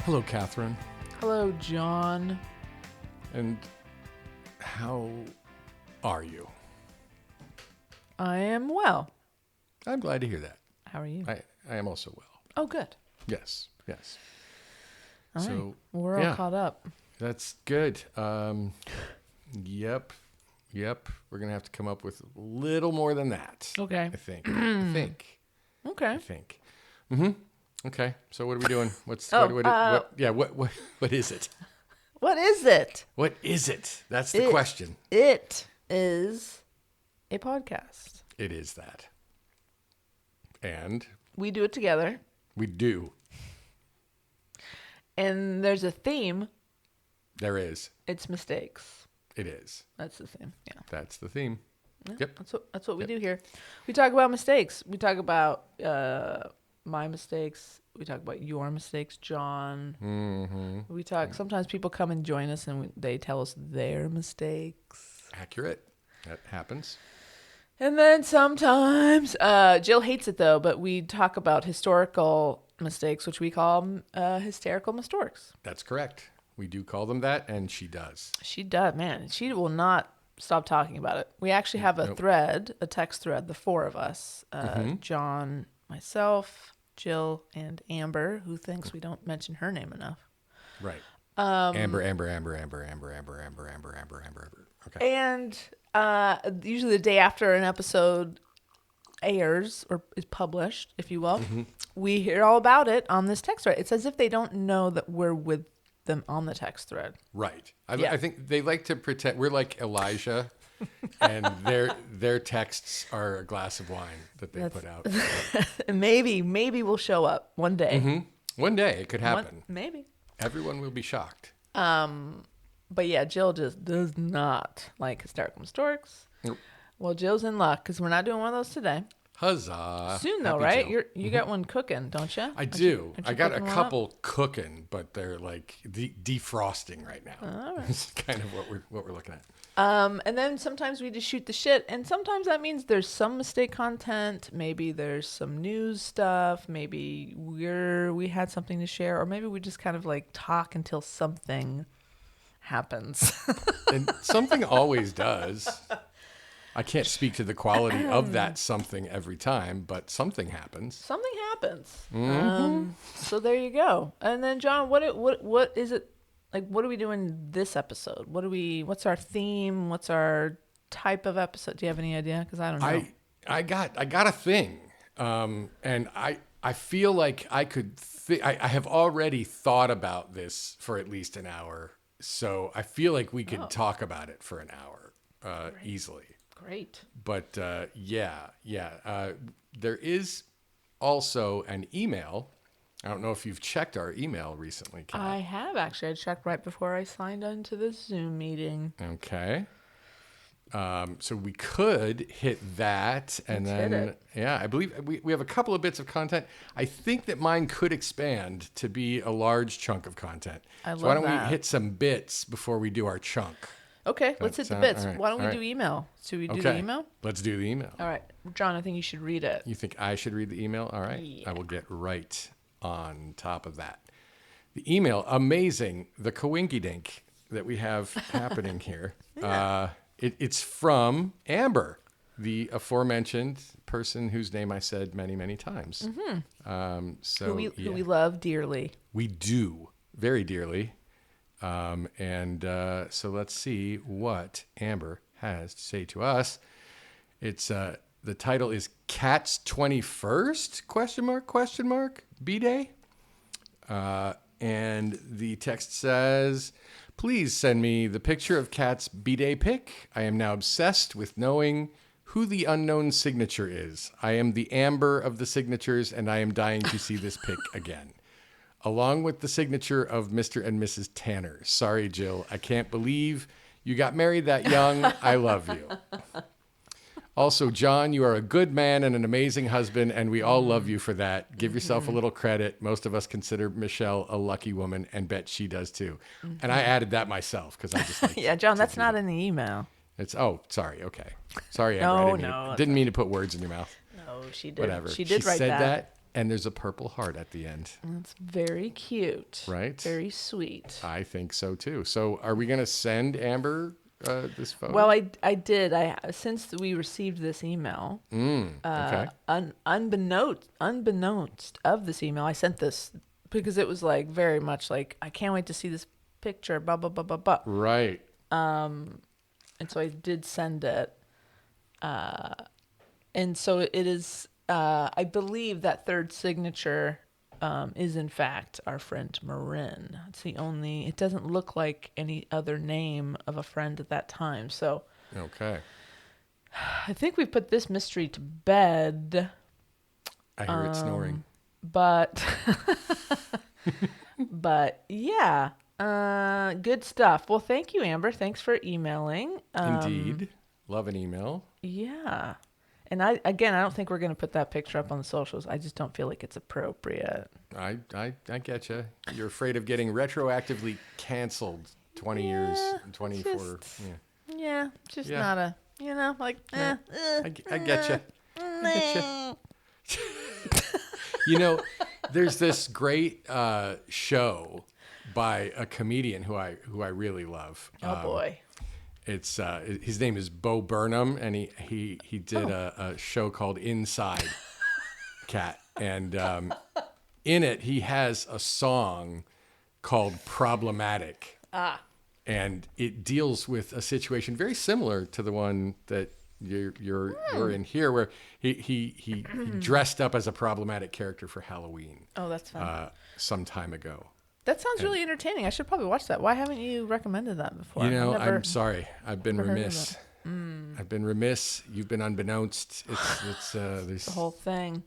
Hello, Catherine. Hello, John. And how are you? I am well. I'm glad to hear that. How are you? I am also well. Oh, good. Yes. All right. So, Well, we're all caught up. that's good. Yep. We're going to have to come up with a little more than that. Okay. I think. Okay. Mm-hmm. Okay. So what are we doing? What is it? What is it? What is it? That's the question. It is a podcast. It is that. And We do it together. we do. And there's a theme. There is. It's mistakes. It is. That's the theme. Yeah. That's the theme. Yeah, Yep. That's what we do here. We talk about mistakes. We talk about my mistakes. We talk about your mistakes, John. Mm-hmm. We talk. Sometimes people come and join us, and they tell us their mistakes. Accurate. That happens. And then sometimes, Jill hates it though, but we talk about historical mistakes, which we call hysterical mistakes. That's correct. We do call them that, and she does. She does, man. She will not stop talking about it. We actually have a thread, a text thread, the four of us, John, myself, Jill, and Amber, who thinks we don't mention her name enough. Right. Amber. Okay. And usually the day after an episode airs or is published, if you will, we hear all about it on this text thread. It's as if they don't know that we're with them on the text thread. Right. I think they like to pretend we're like Elijah, and their texts are a glass of wine that they put out. And maybe we'll show up one day. Mm-hmm. One day it could happen. Maybe. Everyone will be shocked. But yeah, Jill just does not like hysterical mistakes. Nope. Well, Jill's in luck because we're not doing one of those today. Huzzah. Soon though, Happy right? Jill. You got one cooking, don't you? I do. Aren't you I got a cooking one couple cooking, but they're like defrosting right now. All right. It's kind of what we're looking at. And then sometimes we just shoot the shit, and sometimes that means there's some mistake content. Maybe there's some news stuff. Maybe we had something to share, or maybe we just kind of like talk until something happens. And something always does. I can't speak to the quality of that something every time, but something happens. Something happens. Mm-hmm. So there you go. And then John, what is it like? What are we doing this episode? What's our theme? What's our type of episode? Do you have any idea? Because I don't know. I got a thing, and I feel like I could. I have already thought about this for at least an hour, so I feel like we could talk about it for an hour easily. Great. But there is also an email. I don't know if you've checked our email recently, Kat. I have actually. I checked right before I signed into this Zoom meeting. Okay. So we could hit that, and Let's hit it. I believe we have a couple of bits of content. I think that mine could expand to be a large chunk of content. I love so why don't that. we hit some bits before we do our chunk? Okay, let's hit the bits. all right, Why don't we all do right. email? Should we do the email? Let's do the email. All right, John, I think you should read it. You think I should read the email? All right. Yeah. I will get right on top of that. The email, amazing, the coinky dink that we have happening here. It's from Amber, the aforementioned person whose name I said many, many times. Mm-hmm. Who we love dearly. We do, very dearly. So let's see what Amber has to say to us. It's the title is Cat's 21st? B-Day? And the text says, please send me the picture of Cat's B-Day pic. I am now obsessed with knowing who the unknown signature is. I am the Amber of the signatures, and I am dying to see this pic again. Along with the signature of Mr. and Mrs. Tanner. Sorry, Jill. I can't believe you got married that young. I love you. Also, John, you are a good man and an amazing husband, and we all love you for that. Give yourself a little credit. Most of us consider Michelle a lucky woman, and bet she does too. And I added that myself because I just like Yeah, John, that's not in the email. It's sorry, okay. Sorry, Amber. No, I didn't mean to put words in your mouth. No, she did. Whatever. She did write said that. And there's a purple heart at the end. That's very cute. Right? Very sweet. I think so too. So are we going to send Amber this photo? Well, I did. Since we received this email, okay. unbeknownst of this email, I sent this because it was like very much like, I can't wait to see this picture, blah, blah, blah, blah, blah. Right. And so I did send it. And so it is, I believe that third signature is in fact our friend Marin. It's the only, it doesn't look like any other name of a friend at that time. So Okay. I think we put this mystery to bed, I hear it snoring. but, but yeah, good stuff. Well, thank you, Amber. Thanks for emailing. Indeed. Love an email. Yeah. And I don't think we're going to put that picture up on the socials. I just don't feel like it's appropriate. I get you. You're afraid of getting retroactively canceled 20 years, 24. just- Yeah. Yeah, just Yeah. not a, like, Yeah. I get you. I get you. There's this great show by a comedian who I really love. Oh, boy. It's his name is Bo Burnham, and he did a show called Inside Cat, and in it he has a song called Problematic. And it deals with a situation very similar to the one that you're in here, where he dressed up as a problematic character for Halloween Oh, that's fun. some time ago. That sounds really entertaining. I should probably watch that. Why haven't you recommended that before? I'm sorry. I've been never heard of remiss. I've been remiss. You've been unbeknownst. It's there's the whole thing.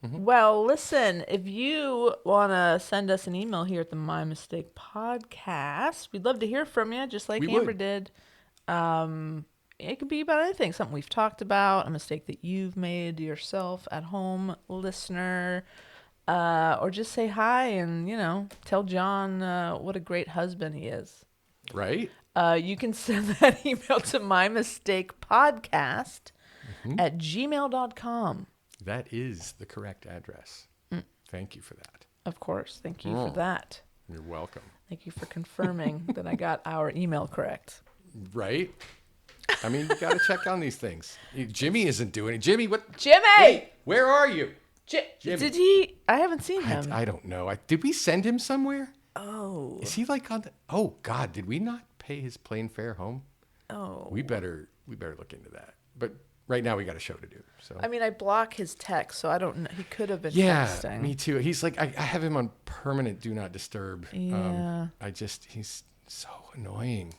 Well, listen, if you want to send us an email here at the My Mistake Podcast, we'd love to hear from you, just like We Amber would. did. It could be about anything, something we've talked about, a mistake that you've made yourself at home, listener, or just say hi and, tell John what a great husband he is. right. You can send that email to mymistakepodcast at gmail.com. That is the correct address. Thank you for that. Of course. Thank you for that. You're welcome. Thank you for confirming that I got our email correct. Right? I mean, you got to check on these things. Jimmy isn't doing it. Jimmy, what? Jimmy! Wait, where are you? Jimmy. Did he? I haven't seen him. I don't know. Did we send him somewhere? Oh. Is he like on the? Oh God, did we not pay his plane fare home? Oh. We better look into that. But right now we got a show to do. So I mean, I block his text, so I don't know. He could have been yeah, texting. me too. He's like I have him on permanent do not disturb. Yeah. He's so annoying.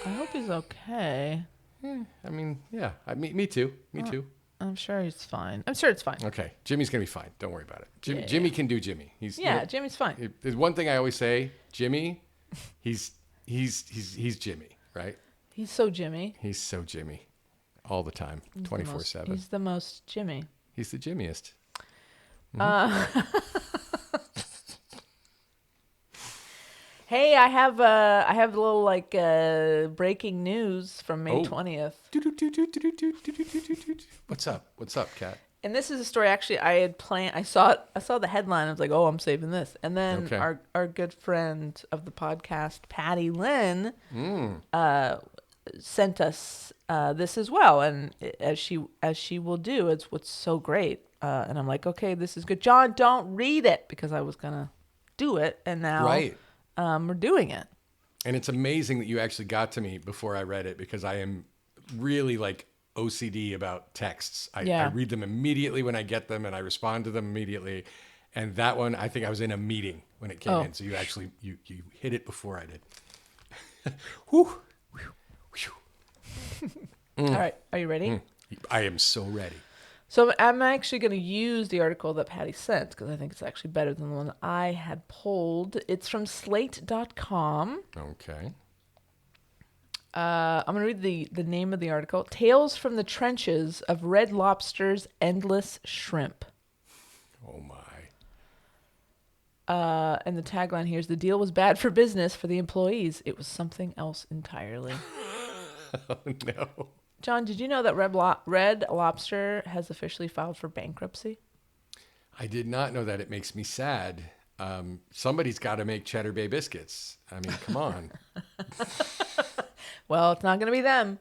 I hope he's okay. I mean, yeah. Me too. Me too. I'm sure he's fine. I'm sure it's fine. Okay, Jimmy's gonna be fine. Don't worry about it. Jimmy can do Jimmy. He's Jimmy's fine. There's one thing I always say, Jimmy. He's Jimmy, right? He's so Jimmy. He's so Jimmy, all the time, 24/7. He's the most Jimmy. He's the Jimmiest. Hey, I have a little breaking news from May 20th. What's up? What's up, Kat? And this is a story actually I had planned. I saw the headline. I was like, "Oh, I'm saving this." And then Okay. our good friend of the podcast, Patty Lynn, sent us this as well. And as she will do, it's what's so great. And I'm like, "Okay, this is good." John, don't read it, because I was gonna do it, and now Right. we're doing it. And it's amazing that you actually got to me before I read it, because I am really like OCD about texts. I read them immediately when I get them, and I respond to them immediately. And that one, I think I was in a meeting when it came in. So you actually, you hit it before I did. Whew. All right, are you ready? I am so ready. So I'm actually going to use the article that Patty sent, because I think it's actually better than the one I had pulled. It's from Slate.com. Okay. I'm going to read the name of the article. Tales from the Trenches of Red Lobster's Endless Shrimp. Oh, my. And the tagline here is, "The deal was bad for business for the employees. It was something else entirely." Oh, no. John, did you know that Red Lobster has officially filed for bankruptcy? I did not know that. It makes me sad. Somebody's got to make Cheddar Bay biscuits. I mean, come on. Well, it's not going to be them.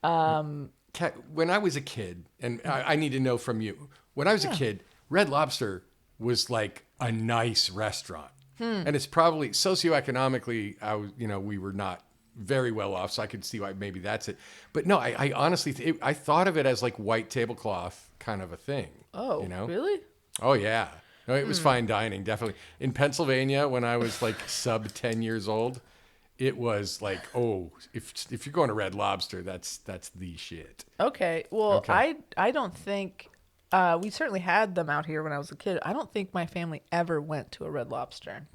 When I was a kid, and I need to know from you, when I was a kid, Red Lobster was like a nice restaurant. And it's probably socioeconomically, we were not very well off, so I could see why maybe that's it. But no, I honestly, I thought of it as like white tablecloth kind of a thing. Oh, really? Oh, yeah. No, it was fine dining, definitely. In Pennsylvania, when I was like sub 10 years old, it was like, oh, if you're going to Red Lobster, that's the shit. Okay. Well, Okay. I don't think we certainly had them out here when I was a kid. I don't think my family ever went to a Red Lobster,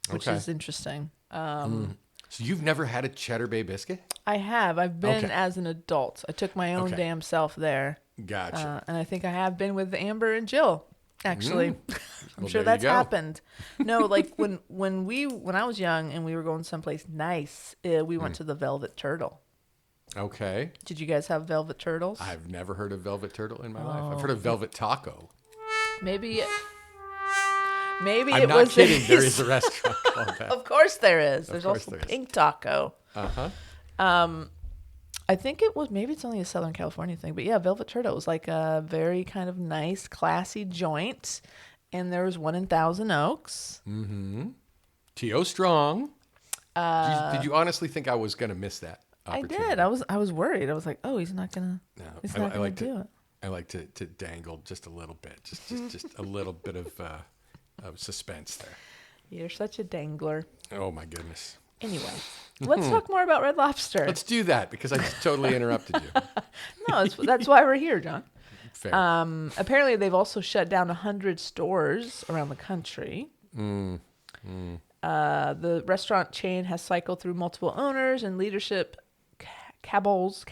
which Okay. is interesting. So you've never had a Cheddar Bay biscuit? I have. I've been Okay. as an adult. I took my own Okay. damn self there. Gotcha. And I think I have been with Amber and Jill, actually. I'm Well, sure there you that's go. happened. No, like when I was young and we were going someplace nice, we went to the Velvet Turtle. Okay. Did you guys have Velvet Turtles? I've never heard of Velvet Turtle in my life. I've heard of Velvet Taco. Maybe I'm it not was kidding. There is a restaurant called that. Of course there is. There's course also there is. Pink Taco. Uh-huh. I think maybe it's only a Southern California thing, but yeah, Velvet Turtle was like a very kind of nice, classy joint. And there was one in Thousand Oaks. T.O. Strong. Did you honestly think I was going to miss that I opportunity? did. I was worried. I was like, oh, he's not gonna No, he's I not gonna like do it. I like to dangle just a little bit, just a little bit of suspense there. You're such a dangler. Oh my goodness. Anyway, let's talk more about Red Lobster. Let's do that because I just totally interrupted you. No, that's why we're here, John. Fair. Apparently, they've also shut down 100 stores around the country. The restaurant chain has cycled through multiple owners and leadership cabals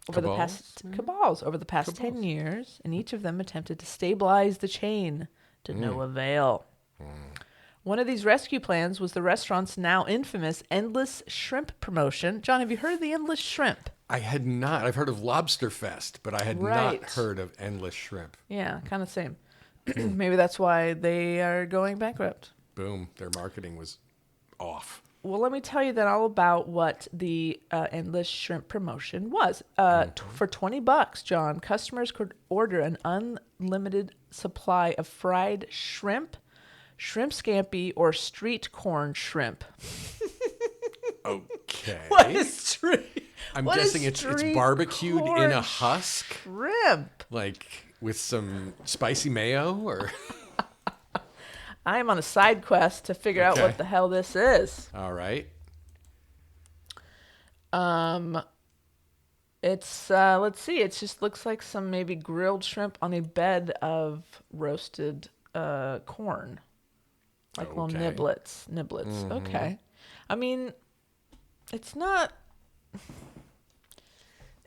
over the past 10 years, and each of them attempted to stabilize the chain to no avail. One of these rescue plans was the restaurant's now infamous Endless Shrimp promotion. John, have you heard of the Endless Shrimp? I had not. I've heard of Lobster Fest, but I had Right. not heard of Endless Shrimp. Yeah, kind of same. Maybe that's why they are going bankrupt. Boom. Their marketing was off. Well, let me tell you then all about what the Endless Shrimp promotion was. For $20, John, customers could order an unlimited supply of fried shrimp, shrimp scampi, or street corn shrimp. Okay. What is street? I'm what is guessing it's street barbecued in corn a husk, shrimp. like with some spicy mayo or. I am on a side quest to figure out Okay. what the hell this is. All right. It's let's see. It just looks like some maybe grilled shrimp on a bed of roasted corn, like little Okay. niblets. Okay. I mean, it's not.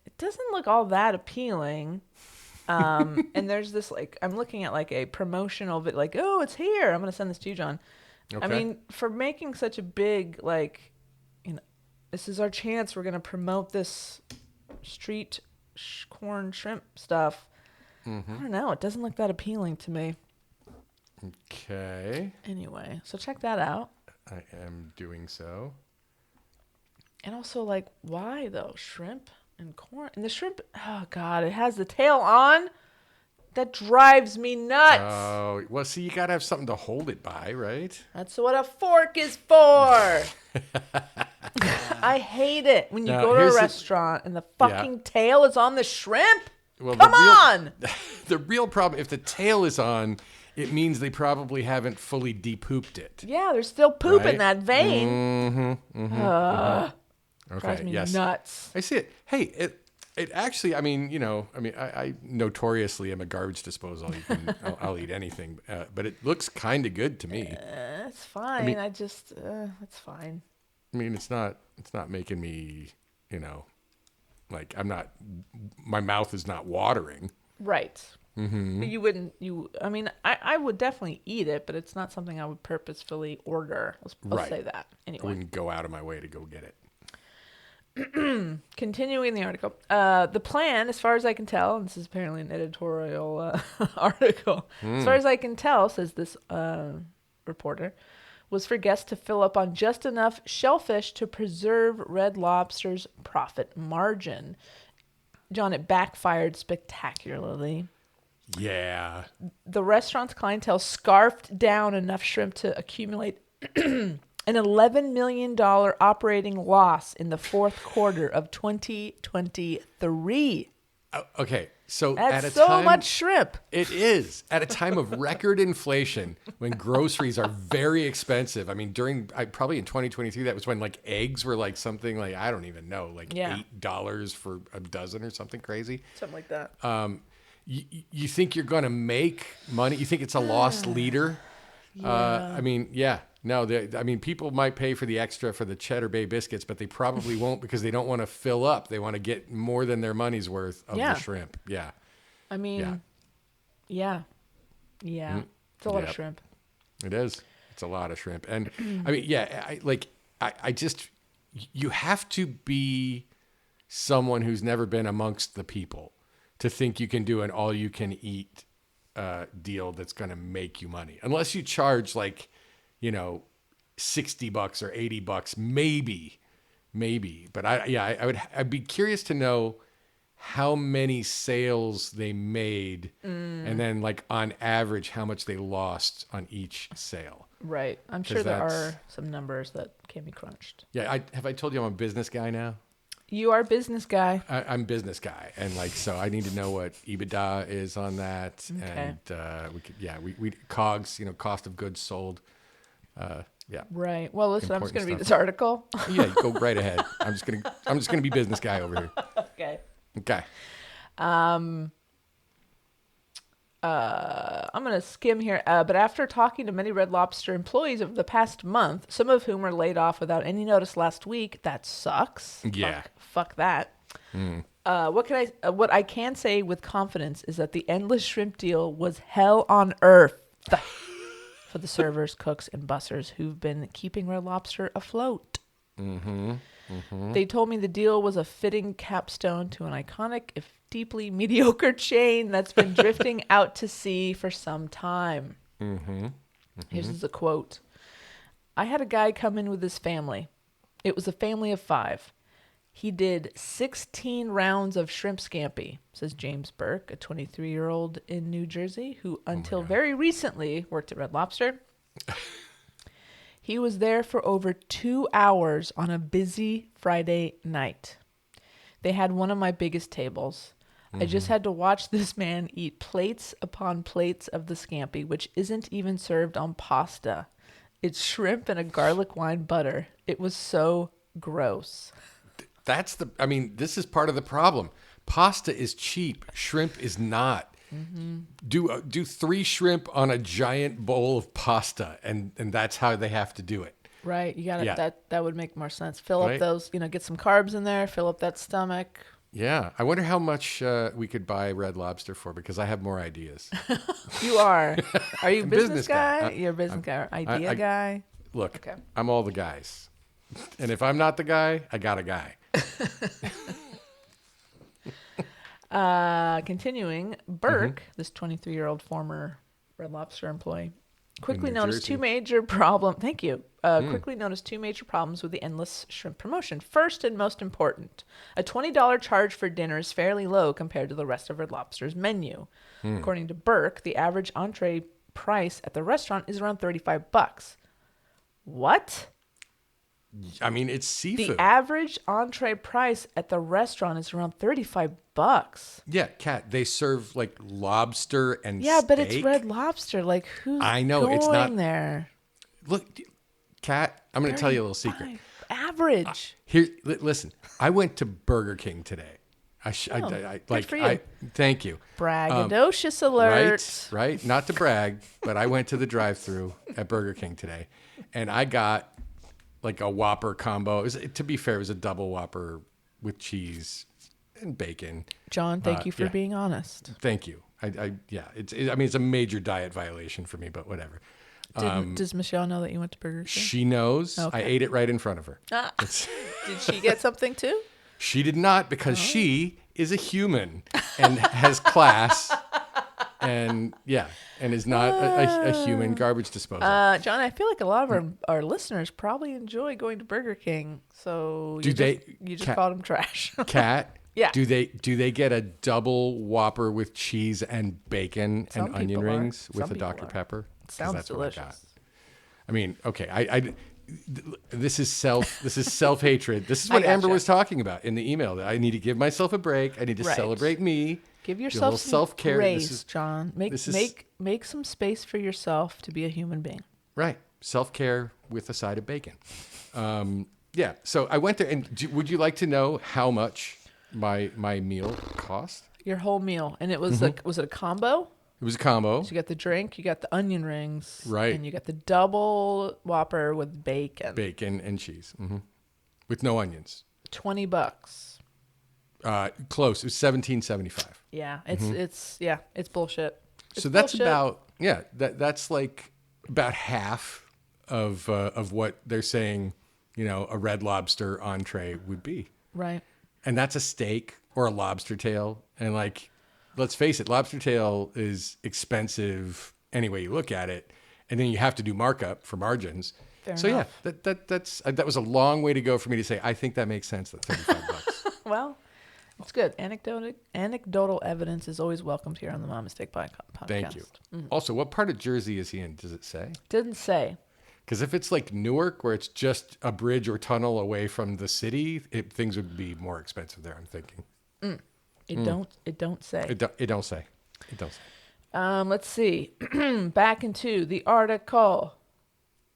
It doesn't look all that appealing. And there's this I'm looking at like a promotional bit, like, oh, it's here. I'm gonna send this to you, John. I Okay. mean, for making such a big this is our chance. We're gonna promote this street corn shrimp stuff. I don't know. It doesn't look that appealing to me. Okay. Anyway, so check that out. I am doing so. And also, why though? Shrimp and corn. And the shrimp, oh God, it has the tail on. That drives me nuts. Oh, well, see, you got to have something to hold it by, right? That's what a fork is for. I hate it when you Now, go to a here's the- restaurant and the fucking tail is on the shrimp. Well, Come on. The real problem, if the tail is on, it means they probably haven't fully de-pooped it. Yeah, there's still poop in Right? that vein. Okay, Drives me yes. nuts. I see it. Hey, it actually, I notoriously am a garbage disposal. I'll eat anything, but it looks kind of good to me. It's fine. It's fine. I mean, it's not making me, my mouth is not watering. Right. Mm-hmm. I would definitely eat it, but it's not something I would purposefully order. I'll Right. say that. I Anyway. wouldn't go out of my way to go get it. Continuing the article, the plan, as far as I can tell, and this is apparently an editorial article, as far as I can tell, says this reporter, was for guests to fill up on just enough shellfish to preserve Red Lobster's profit margin. John, it backfired spectacularly. Yeah. The restaurant's clientele scarfed down enough shrimp to accumulate an $11 million operating loss in the fourth quarter of 2023. Okay. So That's at a so time, much shrimp. It is at a time of record inflation when groceries are very expensive. I mean, probably in 2023, that was when like eggs were like something like, I don't even know, like $8 for a dozen or something crazy. Something like that. You think you're going to make money? You think it's a lost leader? I mean, yeah. No, I mean, people might pay for the extra for the Cheddar Bay biscuits, but they probably won't because they don't want to fill up. They want to get more than their money's worth of the shrimp. Yeah. I mean, yeah. It's a lot of shrimp. It is. It's a lot of shrimp. And I mean, yeah, I just, you have to be someone who's never been amongst the people to think you can do an all you can eat deal that's going to make you money. Unless you charge like, $60 or $80, maybe. But I'd be curious to know how many sales they made and then like on average, how much they lost on each sale. Right. I'm sure there are some numbers that can be crunched. Yeah. Have I told you I'm a business guy now? You are a business guy. I'm a business guy. And like, so I need to know what EBITDA is on that. Okay. And we COGS, cost of goods sold. Yeah. Right. Well, listen, I'm just going to read Important this article. Yeah, go right ahead. I'm just gonna be business guy over here. Okay. Okay. I'm going to skim here. But after talking to many Red Lobster employees over the past month, some of whom were laid off without any notice last week, that sucks. Yeah. Fuck that. What I can say with confidence is that the endless shrimp deal was hell on earth for the servers, cooks, and bussers who've been keeping Red Lobster afloat. They told me the deal was a fitting capstone to an iconic, if deeply mediocre chain that's been drifting out to sea for some time. Here's a quote. I had a guy come in with his family. It was a family of 5. He did 16 rounds of shrimp scampi, says James Burke, a 23-year-old in New Jersey who until very recently worked at Red Lobster. He was there for over 2 hours on a busy Friday night. They had one of my biggest tables. I just had to watch this man eat plates upon plates of the scampi, which isn't even served on pasta. It's shrimp and a garlic wine butter. It was so gross. This is part of the problem. Pasta is cheap. Shrimp is not. Do 3 shrimp on a giant bowl of pasta, and that's how they have to do it. Right. You got it. That would make more sense. Fill up those, get some carbs in there, fill up that stomach. Yeah. I wonder how much we could buy Red Lobster for, because I have more ideas. You are. Are you a business guy? guy. You're a business guy or idea guy? Look, Okay. I'm all the guys. And if I'm not the guy, I got a guy. Continuing, Burke, this 23-year-old former Red Lobster employee, quickly noticed two major problems. Thank you. Quickly noticed 2 major problems with the endless shrimp promotion. First and most important, a $20 charge for dinner is fairly low compared to the rest of Red Lobster's menu. According to Burke, the average entree price at the restaurant is around $35. What? I mean, it's seafood. The average entree price at the restaurant is around $35. Yeah, Kat, they serve like lobster and yeah, steak. but it's Red Lobster. Like, who's I know going it's not there? Look, Kat, I'm going to tell you a little secret. Average. Here, listen. I went to Burger King today. Good for you. Thank you. Braggadocious alert. Right. Not to brag, but I went to the drive-thru at Burger King today, and I got like a Whopper combo. To be fair, it was a double Whopper with cheese and bacon. John, thank you for being honest. Thank you. It's a major diet violation for me, but whatever. Does Michelle know that you went to Burger King? She knows. Okay. I ate it right in front of her. Ah. Did she get something too? She did not, because she is a human and has class, and is not a human garbage disposal. John, I feel like a lot of our listeners probably enjoy going to Burger King. So Do you just Kat- called them trash. Cat. Yeah. Do they get a double Whopper with cheese and bacon Some and onion people are. rings with Some a people Dr. are. Pepper? 'Cause Sounds that's what I got. delicious. I mean, okay, this is self-hatred. This is what gotcha. Amber was talking about in the email. That I need to give myself a break. I need to Right. celebrate me. Give Do a yourself little some self-care. grace, John. this is- Make some space for yourself to be a human being. Right. Self-care with a side of bacon. Yeah. So I went there, and would you like to know how much my meal cost? Your whole meal, and it was like, was it a combo? It was a combo. So you got the drink, you got the onion rings, Right. and you got the double Whopper with bacon. Bacon and cheese. With no onions. $20. Close. It was $17.75. Yeah, it's bullshit. It's So that's bullshit. that's like about half of what they're saying, a Red Lobster entree would be. Right. And that's a steak or a lobster tail. And like, let's face it, lobster tail is expensive any way you look at it. And then you have to do markup for margins. Fair so enough. yeah, that was a long way to go for me to say, I think that makes sense, that $35. Well, it's good. Anecdotal evidence is always welcomed here on the Mom Mistake Podcast. Thank you. Also, what part of Jersey is he in? Does it say? Didn't say. Because if it's like Newark, where it's just a bridge or tunnel away from the city, things would be more expensive there, I'm thinking. It don't say. It don't say. It don't say. Let's see. Back into the article.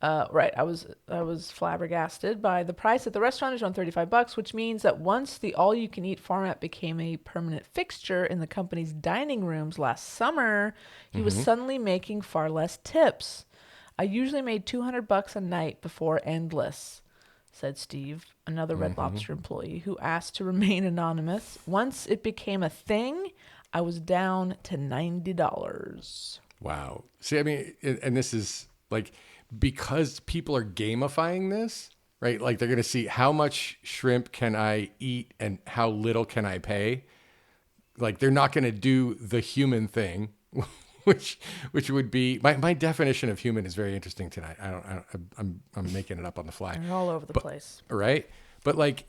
Right. I was flabbergasted by the price at the restaurant is around $35, which means that once the all-you-can-eat format became a permanent fixture in the company's dining rooms last summer, he was suddenly making far less tips. I usually made $200 a night before Endless, said Steve, another Red Lobster employee who asked to remain anonymous. Once it became a thing, I was down to $90. Wow. See, I mean, and this is like, because people are gamifying this, right? Like they're going to see how much shrimp can I eat and how little can I pay. Like they're not going to do the human thing, which would be my definition of human is very interesting tonight. I'm making it up on the fly. They're all over the place. Right? But like,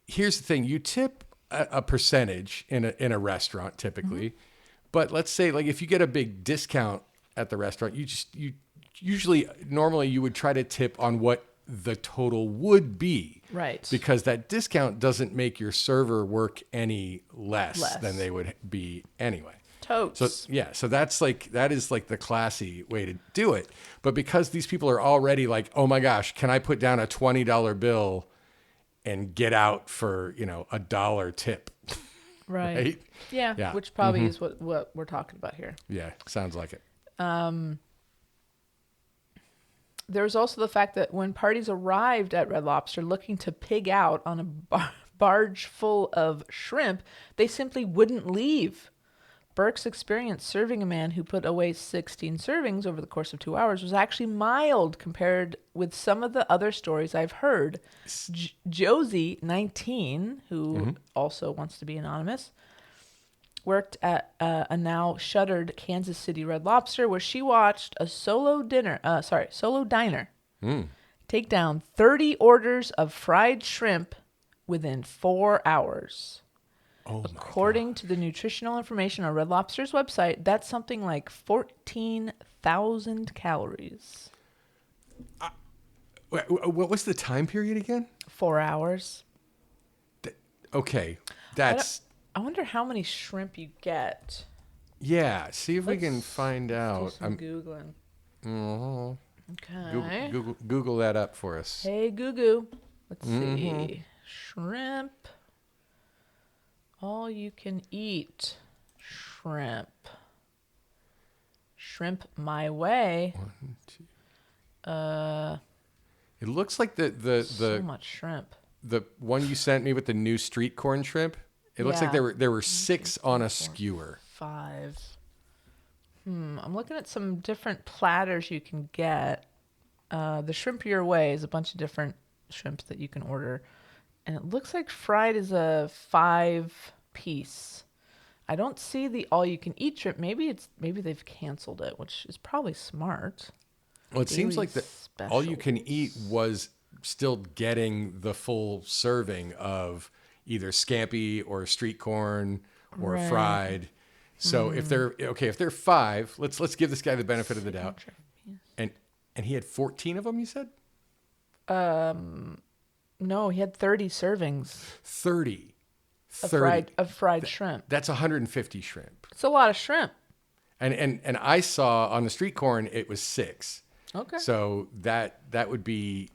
here's the thing: you tip a percentage in a restaurant typically, but let's say like if you get a big discount at the restaurant, you normally you would try to tip on what the total would be, Right. Because that discount doesn't make your server work any less than they would be anyway. Totes. So that is like the classy way to do it. But because these people are already like, oh my gosh, can I put down a $20 bill and get out for, a $1 tip? Right. Right? Yeah. Which probably is what we're talking about here. Yeah, sounds like it. There's also the fact that when parties arrived at Red Lobster looking to pig out on a barge full of shrimp, they simply wouldn't leave. Burke's experience serving a man who put away 16 servings over the course of 2 hours was actually mild compared with some of the other stories I've heard. Josie, 19, who also wants to be anonymous, worked at a now shuttered Kansas City Red Lobster, where she watched a solo diner take down 30 orders of fried shrimp within 4 hours. Oh, According to the nutritional information on Red Lobster's website, that's something like 14,000 calories. What was the time period again? 4 hours. Okay, that's I wonder how many shrimp you get. yeah. See if we can find Do out. some Googling. Mhm. Okay. Google that up for us. Hey, Goo. Let's see. Shrimp. All you can eat. Shrimp. Shrimp my way. It looks like the So much shrimp. the one you sent me with the new street corn shrimp. It looks like Yeah. there were 6 on a skewer. 5. I'm looking at some different platters you can get. The Shrimp Your Way is a bunch of different shrimps that you can order. And it looks like fried is a 5-piece. I don't see the all-you-can-eat shrimp. Maybe they've canceled it, which is probably smart. Well, it seems Daily like all you can eat specials. was still getting the full serving of either scampi or street corn or Right. fried. So if they're 5, let's give this guy the benefit of the doubt. And he had 14 of them, you said? No, he had 30 servings 30. of 30. fried shrimp. That's 150 shrimp. It's a lot of shrimp. And I saw on the street corn it was 6. Okay. So that would be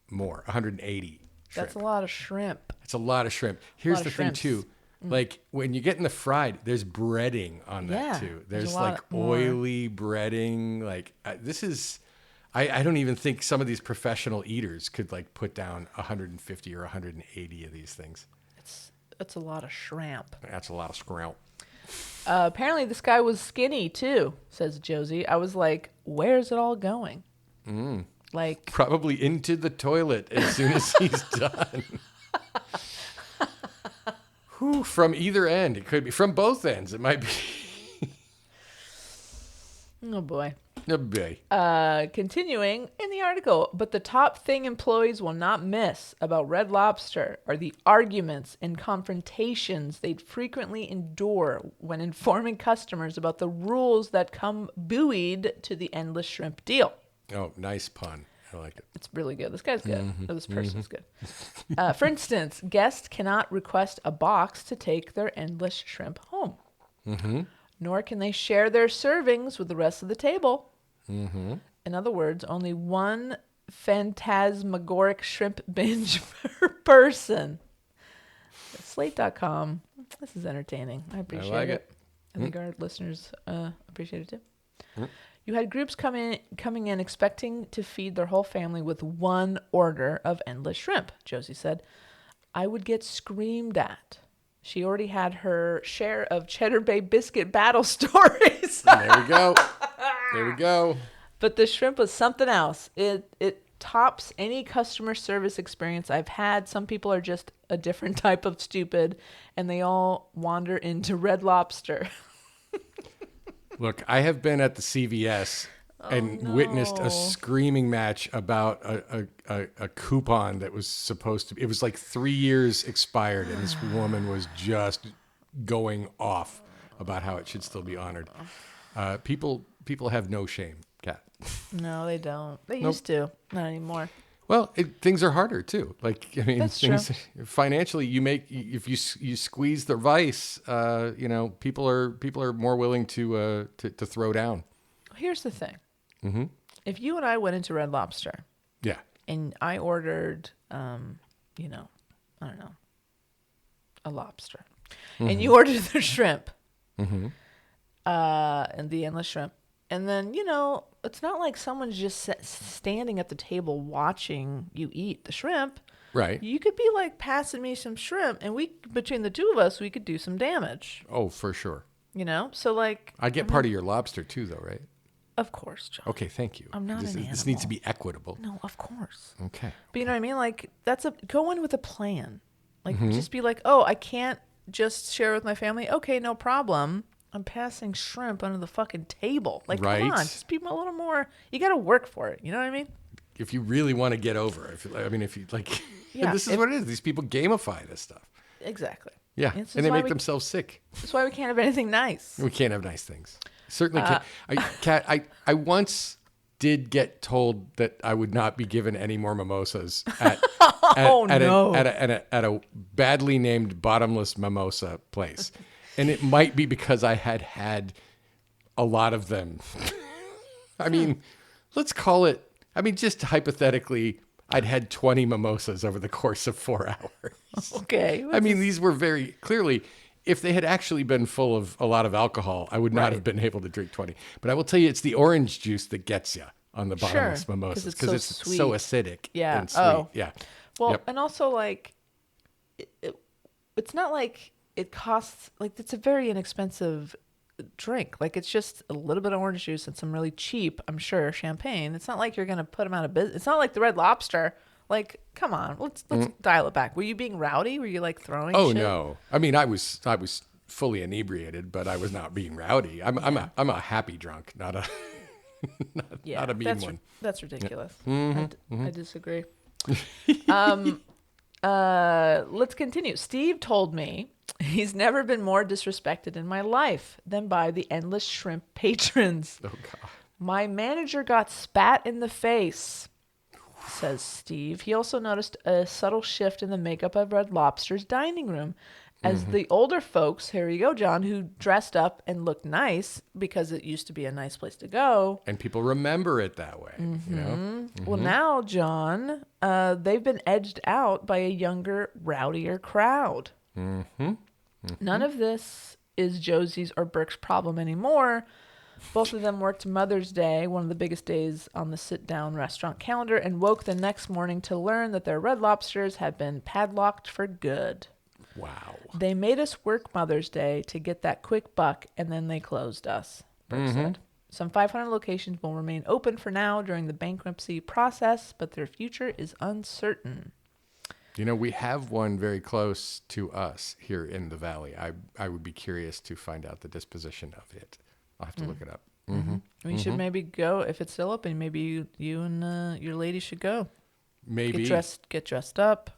more, 180 shrimp. That's a lot of shrimp. It's a lot of shrimp. Here's lot the of thing shrimps. too. Like when you get in the fried, there's breading on that Yeah, too. there's There's a lot like more. oily breading. Like this is, I don't even think some of these professional eaters could like put down 150 or 180 of these things. It's a lot of shrimp. That's a lot of scrout. Apparently, this guy was skinny too, says Josie. I was like, where's it all going? Like, Probably into the toilet as soon as he's done. Whew, from either end. It could be from both ends. It might be. oh boy. Oh, boy. Continuing in the article, but the top thing employees will not miss about Red Lobster are the arguments and confrontations they'd frequently endure when informing customers about the rules that come buoyed to the endless shrimp deal. Oh, nice pun. I like it. It's really good. This guy's good. Or this person's good. For instance, guests cannot request a box to take their endless shrimp home. Nor can they share their servings with the rest of the table. In other words, only one phantasmagoric shrimp binge per person. Slate.com. This is entertaining. I appreciate like it. it. I think our listeners appreciate it too. You had groups coming in expecting to feed their whole family with one order of endless shrimp, Josie said. I would get screamed at. She already had her share of Cheddar Bay biscuit battle stories. There we go. There we go. But the shrimp was something else. It tops any customer service experience I've had. Some people are just a different type of stupid, and they all wander into Red Lobster. Look, I have been at the CVS and witnessed no. a screaming match about a coupon that was supposed to be, it was like 3 years expired, and this woman was just going off about how it should still be honored. People have no shame, Kat. No, they don't. They used to. Not anymore. Well, things are harder too. Like, I mean, That's things financially, if you squeeze the vice, people are more willing to throw down. Here's the thing. If you and I went into Red Lobster Yeah. and I ordered, I don't know, a lobster, and you ordered the shrimp, and the endless shrimp, and then, it's not like someone's just standing at the table watching you eat the shrimp. Right. You could be like passing me some shrimp, and between the two of us, we could do some damage. Oh, for sure. So like, I get part of your lobster too, though, right? of course, John. Okay, thank you. I'm not this, an this needs to animal. be equitable. No, of course. Okay. But you know what I mean? Like, go in with a plan. Like, just be like, oh, I can't just share with my family. Okay, no problem. I'm passing shrimp under the fucking table. Like, Right. come on, just be a little more. You got to work for it. You know what I mean? If you really want to get over, if you like, Yeah, this is what it is. These people gamify this stuff. Exactly. Yeah, This and is they why make we- themselves sick. That's why we can't have anything nice. We can't have nice things. Certainly can't. Kat, I once did get told that I would not be given any more mimosas at a badly named bottomless mimosa place, and it might be because I had a lot of them. I mean, let's call it. I mean, just hypothetically, I'd had 20 mimosas over the course of 4 hours. Okay. I mean, these were very clearly, if they had actually been full of a lot of alcohol, I would not Right. have been able to drink 20. But I will tell you, it's the orange juice that gets you on the bottomless Sure, mimosas 'cause it's because so it's sweet. so acidic Yeah. and sweet. Oh. Yeah. Well, Yep. and also, like, it's not like it costs, like, it's a very inexpensive drink. Like, it's just a little bit of orange juice and some really cheap, I'm sure, champagne. It's not like you're going to put them out of business. It's not like the Red Lobster. Like, come on, let's dial it back. Were you being rowdy? Were you like throwing Oh shit? no! I mean, I was fully inebriated, but I was not being rowdy. I'm a happy drunk, not a not a mean one. That's ridiculous. Mm-hmm. I disagree. Let's continue. Steve told me he's never been more disrespected in my life than by the Endless Shrimp patrons. Oh God! My manager got spat in the face, says Steve. He also noticed a subtle shift in the makeup of Red Lobster's dining room. As the older folks, here you go, John, who dressed up and looked nice because it used to be a nice place to go. And people remember it that way. You know. Well, now, John, they've been edged out by a younger, rowdier crowd. None of this is Josie's or Burke's problem anymore. Both of them worked Mother's Day, one of the biggest days on the sit-down restaurant calendar, and woke the next morning to learn that their Red Lobsters had been padlocked for good. Wow. They made us work Mother's Day to get that quick buck, and then they closed us, Burke said. Some 500 locations will remain open for now during the bankruptcy process, but their future is uncertain. You know, we have one very close to us here in the valley. I would be curious to find out the disposition of it. I'll have to look it up. We should maybe go, if it's still open, maybe you and your lady should go. Maybe. Get dressed up.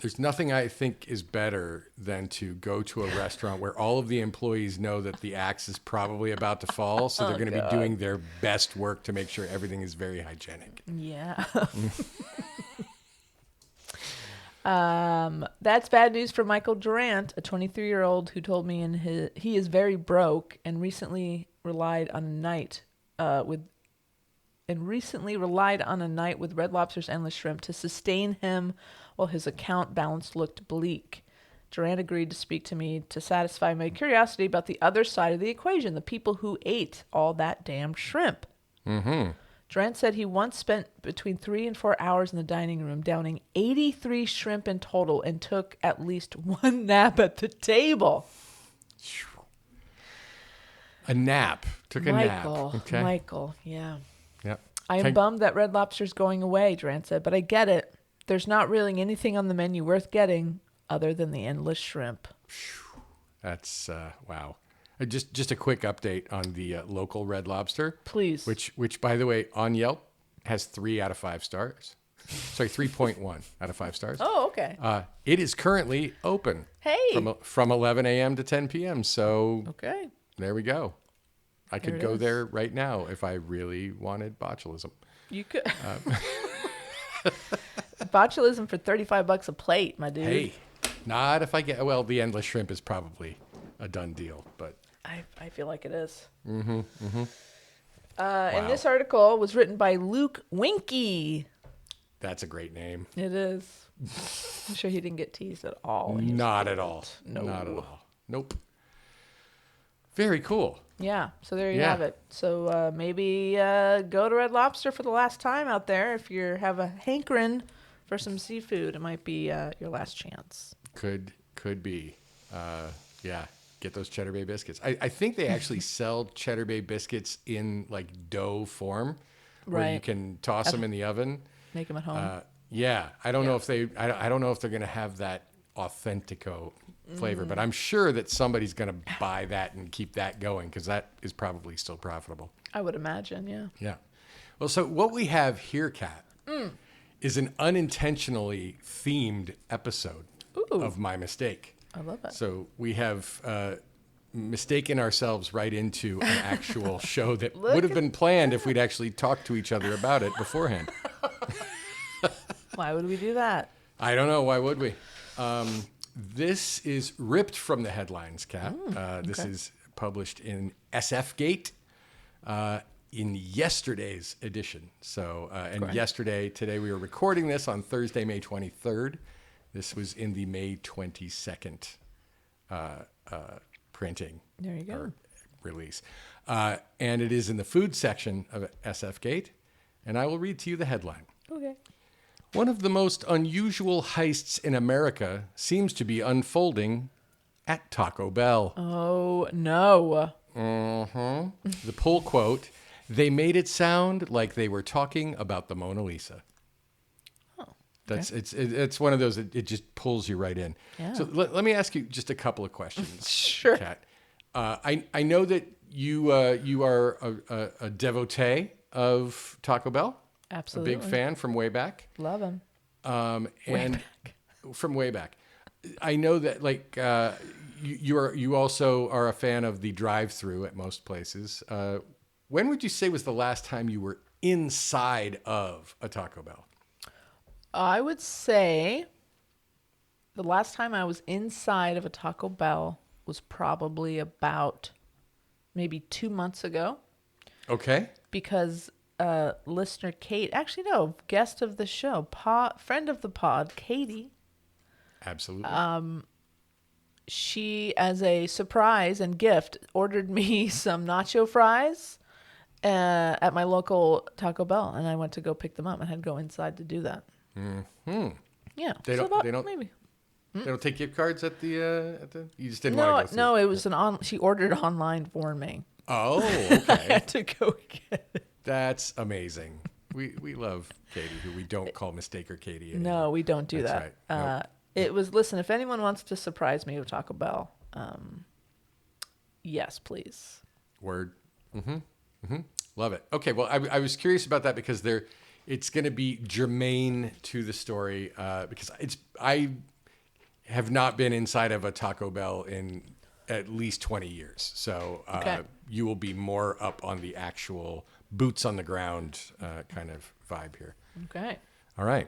There's nothing I think is better than to go to a restaurant where all of the employees know that the axe is probably about to fall, so they're going to be doing their best work to make sure everything is very hygienic. Yeah. That's bad news for Michael Durant, a 23-year-old who told me he is very broke and recently relied on a night with Red Lobster's Endless Shrimp to sustain him while his account balance looked bleak. Durant agreed to speak to me to satisfy my curiosity about the other side of the equation, the people who ate all that damn shrimp. Durant said he once spent between 3 and 4 hours in the dining room downing 83 shrimp in total and took at least one nap at the table. A nap. Took a nap. Okay. Michael, yeah. Yep. I am bummed that Red Lobster's going away, Durant said, but I get it. There's not really anything on the menu worth getting other than the Endless Shrimp. That's, wow. Just a quick update on the local Red Lobster. Please. Which, by the way, on Yelp has 3 out of 5 stars. Sorry, 3.1 out of 5 stars. Oh, okay. It is currently open. Hey. From 11 a.m. to 10 p.m. So Okay. there we go. I could go is. there right now if I really wanted botulism. You could. Botulism for $35 a plate, my dude. Hey, not if I get, well, the Endless Shrimp is probably a done deal, but. I feel like it is. Wow. And this article was written by Luke Winky. That's a great name. It is. I'm sure he didn't get teased at all. in his Not at script. all. No. Not at all. Nope. Very cool. Yeah, so there you Yeah. have it. So maybe go to Red Lobster for the last time out there. If you have a hankering for some seafood, it might be your last chance. Could be. Yeah. Get those Cheddar Bay biscuits. I think they actually sell Cheddar Bay biscuits in like dough form, where you Right. can toss them in the oven. Make them at home. Yeah, I don't know if I don't know if they're gonna have that Authentico flavor, but I'm sure that somebody's gonna buy that and keep that going because that is probably still profitable. I would imagine, yeah. Yeah. Well, so what we have here, Kat, is an unintentionally themed episode Ooh. of My Mistake. I love it. So we have mistaken ourselves right into an actual show that would have been planned if we'd actually talked to each other about it beforehand. Why would we do that? I don't know. Why would we? This is ripped from the headlines, Kat. This is published in SF Gate in yesterday's edition. So, and today we were recording this on Thursday, May 23rd. This was in the May 22nd printing. There you go. Or release. And it is in the food section of SF Gate. And I will read to you the headline. Okay. One of the most unusual heists in America seems to be unfolding at Taco Bell. Oh, no. The pull quote, they made it sound like they were talking about the Mona Lisa. It's one of those, it just pulls you right in. Yeah. So let me ask you just a couple of questions. Sure. Kat. I know that you are a devotee of Taco Bell. Absolutely. A big fan from way back. Love him. And from way back. I know that you also are a fan of the drive-through at most places. When would you say was the last time you were inside of a Taco Bell? I would say the last time I was inside of a Taco Bell was probably about maybe 2 months ago. Okay. Because listener Kate, actually no, guest of the show, friend of the pod, Katie. Absolutely. She, as a surprise and gift, ordered me some nacho fries at my local Taco Bell, and I went to go pick them up and had to go inside to do that. Mm-hmm. Yeah. They don't maybe. They don't take gift cards at the you just didn't want to go through. No, it was she ordered online for me. Oh, I okay. had to go get it. That's amazing. We love Katie, who we don't call Mistaker Katie anymore. No, we don't do That's that. right. Nope. It was, listen, if anyone wants to surprise me with Taco Bell, yes, please. Word. Love it. Okay, well, I was curious about that because it's going to be germane to the story because I have not been inside of a Taco Bell in at least 20 years. So Okay. You will be more up on the actual boots on the ground kind of vibe here. Okay. All right.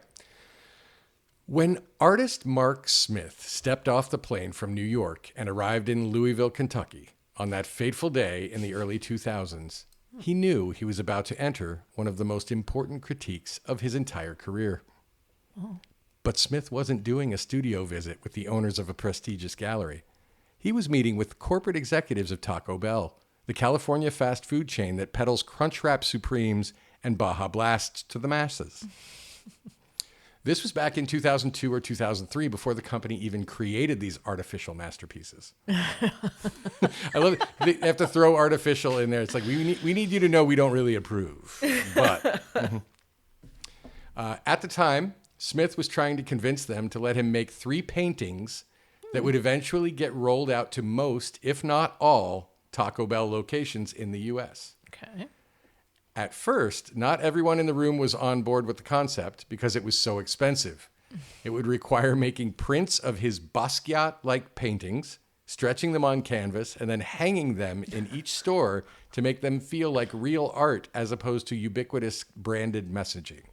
When artist Mark Smith stepped off the plane from New York and arrived in Louisville, Kentucky on that fateful day in the early 2000s, he knew he was about to enter one of the most important critiques of his entire career. But Smith wasn't doing a studio visit with the owners of a prestigious gallery. He was meeting with corporate executives of Taco Bell, the California fast food chain that peddles Crunchwrap Supremes and Baja Blasts to the masses. This was back in 2002 or 2003, before the company even created these artificial masterpieces. I love it. They have to throw artificial in there. It's like, we need you to know we don't really approve. But at the time, Smith was trying to convince them to let him make 3 paintings that would eventually get rolled out to most, if not all, Taco Bell locations in the U.S. Okay. At first, not everyone in the room was on board with the concept because it was so expensive. It would require making prints of his Basquiat-like paintings, stretching them on canvas, and then hanging them in each store to make them feel like real art as opposed to ubiquitous branded messaging.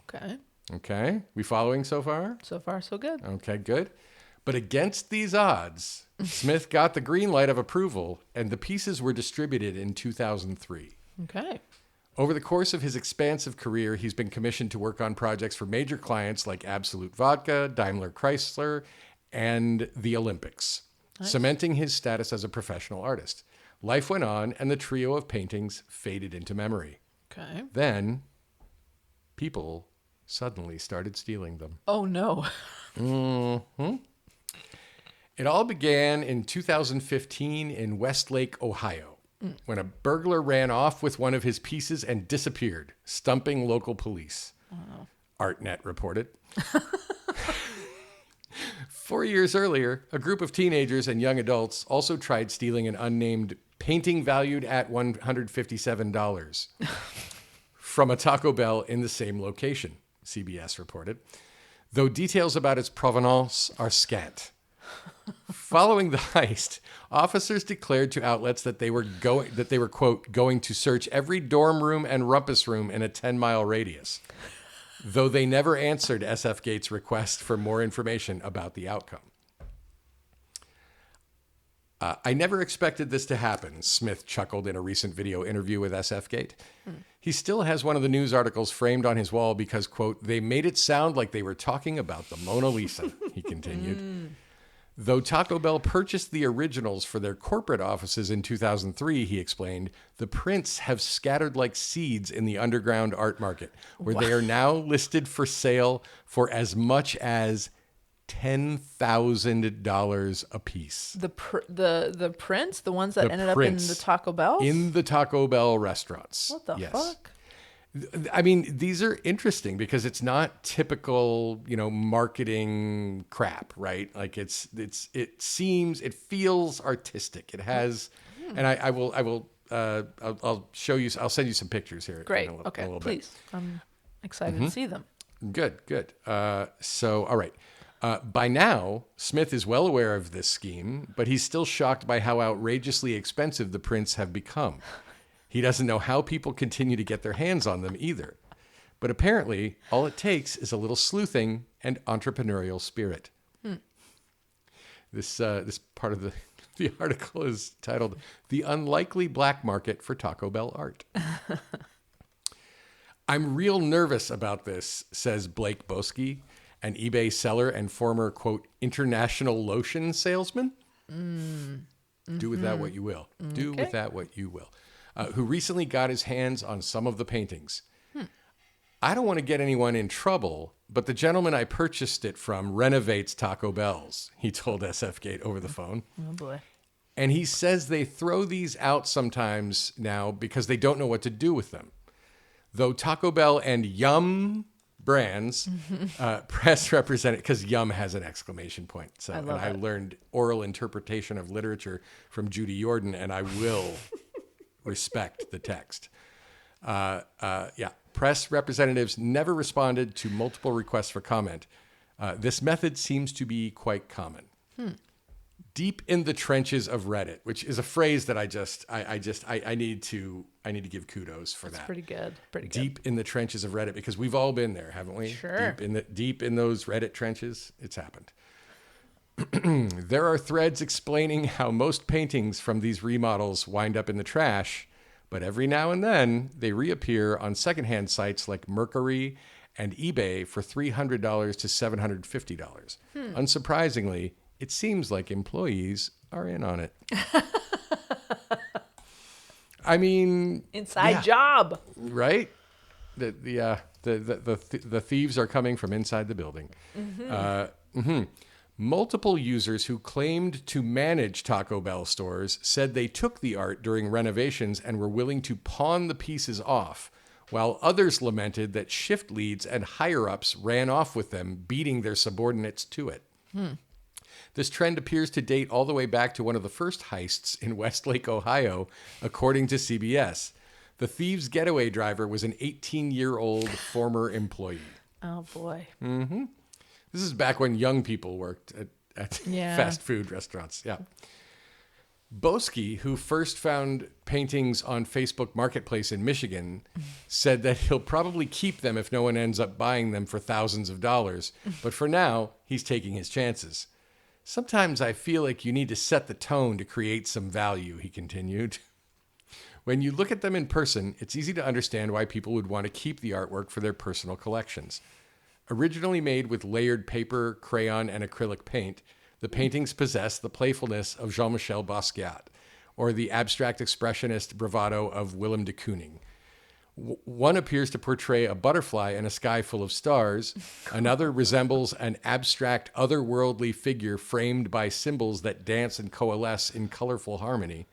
Okay. Okay, we following so far? So far, so good. Okay, good. But against these odds, Smith got the green light of approval, and the pieces were distributed in 2003. Okay. Over the course of his expansive career, he's been commissioned to work on projects for major clients like Absolut Vodka, Daimler Chrysler, and the Olympics, cementing his status as a professional artist. Life went on, and the trio of paintings faded into memory. Okay. Then, people suddenly started stealing them. Oh, no. It all began in 2015 in Westlake, Ohio, when a burglar ran off with one of his pieces and disappeared, stumping local police. Wow. ArtNet reported. 4 years earlier, a group of teenagers and young adults also tried stealing an unnamed painting valued at $157 from a Taco Bell in the same location, CBS reported, though details about its provenance are scant. Following the heist, officers declared to outlets that they were quote, going to search every dorm room and rumpus room in a 10-mile radius, though they never answered SF Gate's request for more information about the outcome. I never expected this to happen, Smith chuckled in a recent video interview with SF Gate. He still has one of the news articles framed on his wall because, quote, they made it sound like they were talking about the Mona Lisa, he continued. Though Taco Bell purchased the originals for their corporate offices in 2003, he explained, the prints have scattered like seeds in the underground art market, where they are now listed for sale for as much as $10,000 a piece. The prints, the ones that The ended prints up in the Taco Bell. In the Taco Bell restaurants. What the Yes. fuck? I mean, these are interesting because it's not typical, marketing crap, right? Like it feels artistic. It has, and I'll show you. I'll send you some pictures here. Great. In a Okay, little please. I'm excited to see them. Good. So, all right. By now, Smith is well aware of this scheme, but he's still shocked by how outrageously expensive the prints have become. He doesn't know how people continue to get their hands on them either. But apparently, all it takes is a little sleuthing and entrepreneurial spirit. This part of the article is titled "The Unlikely Black Market for Taco Bell Art." I'm real nervous about this, says Blake Boski, an eBay seller and former, quote, international lotion salesman. Do with that what you will. Do with that what you will. Who recently got his hands on some of the paintings. I don't want to get anyone in trouble, but the gentleman I purchased it from renovates Taco Bells, he told SF Gate over the phone. Oh, boy. And he says they throw these out sometimes now because they don't know what to do with them. Though Taco Bell and Yum brands, press representative, because Yum has an exclamation point. So, I learned oral interpretation of literature from Judy Jordan, and I will respect the text. Press representatives never responded to multiple requests for comment. This method seems to be quite common. Deep in the trenches of Reddit, which is a phrase that I need to give kudos for. That's pretty good. Deep in the trenches of Reddit, because we've all been there, haven't we? Sure. Deep in those Reddit trenches, it's happened. There are threads explaining how most paintings from these remodels wind up in the trash, but every now and then they reappear on secondhand sites like Mercury and eBay for $300 to $750. Unsurprisingly, it seems like employees are in on it. I mean, inside job, right? The thieves are coming from inside the building. Multiple users who claimed to manage Taco Bell stores said they took the art during renovations and were willing to pawn the pieces off, while others lamented that shift leads and higher-ups ran off with them, beating their subordinates to it. This trend appears to date all the way back to one of the first heists in Westlake, Ohio, according to CBS. The thieves' getaway driver was an 18-year-old former employee. Oh, boy. This is back when young people worked at fast food restaurants. Yeah. Boski, who first found paintings on Facebook Marketplace in Michigan, said that he'll probably keep them if no one ends up buying them for thousands of dollars. But for now, he's taking his chances. Sometimes I feel like you need to set the tone to create some value, he continued. When you look at them in person, it's easy to understand why people would want to keep the artwork for their personal collections. Originally made with layered paper, crayon, and acrylic paint, the paintings possess the playfulness of Jean-Michel Basquiat or the abstract expressionist bravado of Willem de Kooning. One appears to portray a butterfly in a sky full of stars. Another resembles an abstract, otherworldly figure framed by symbols that dance and coalesce in colorful harmony.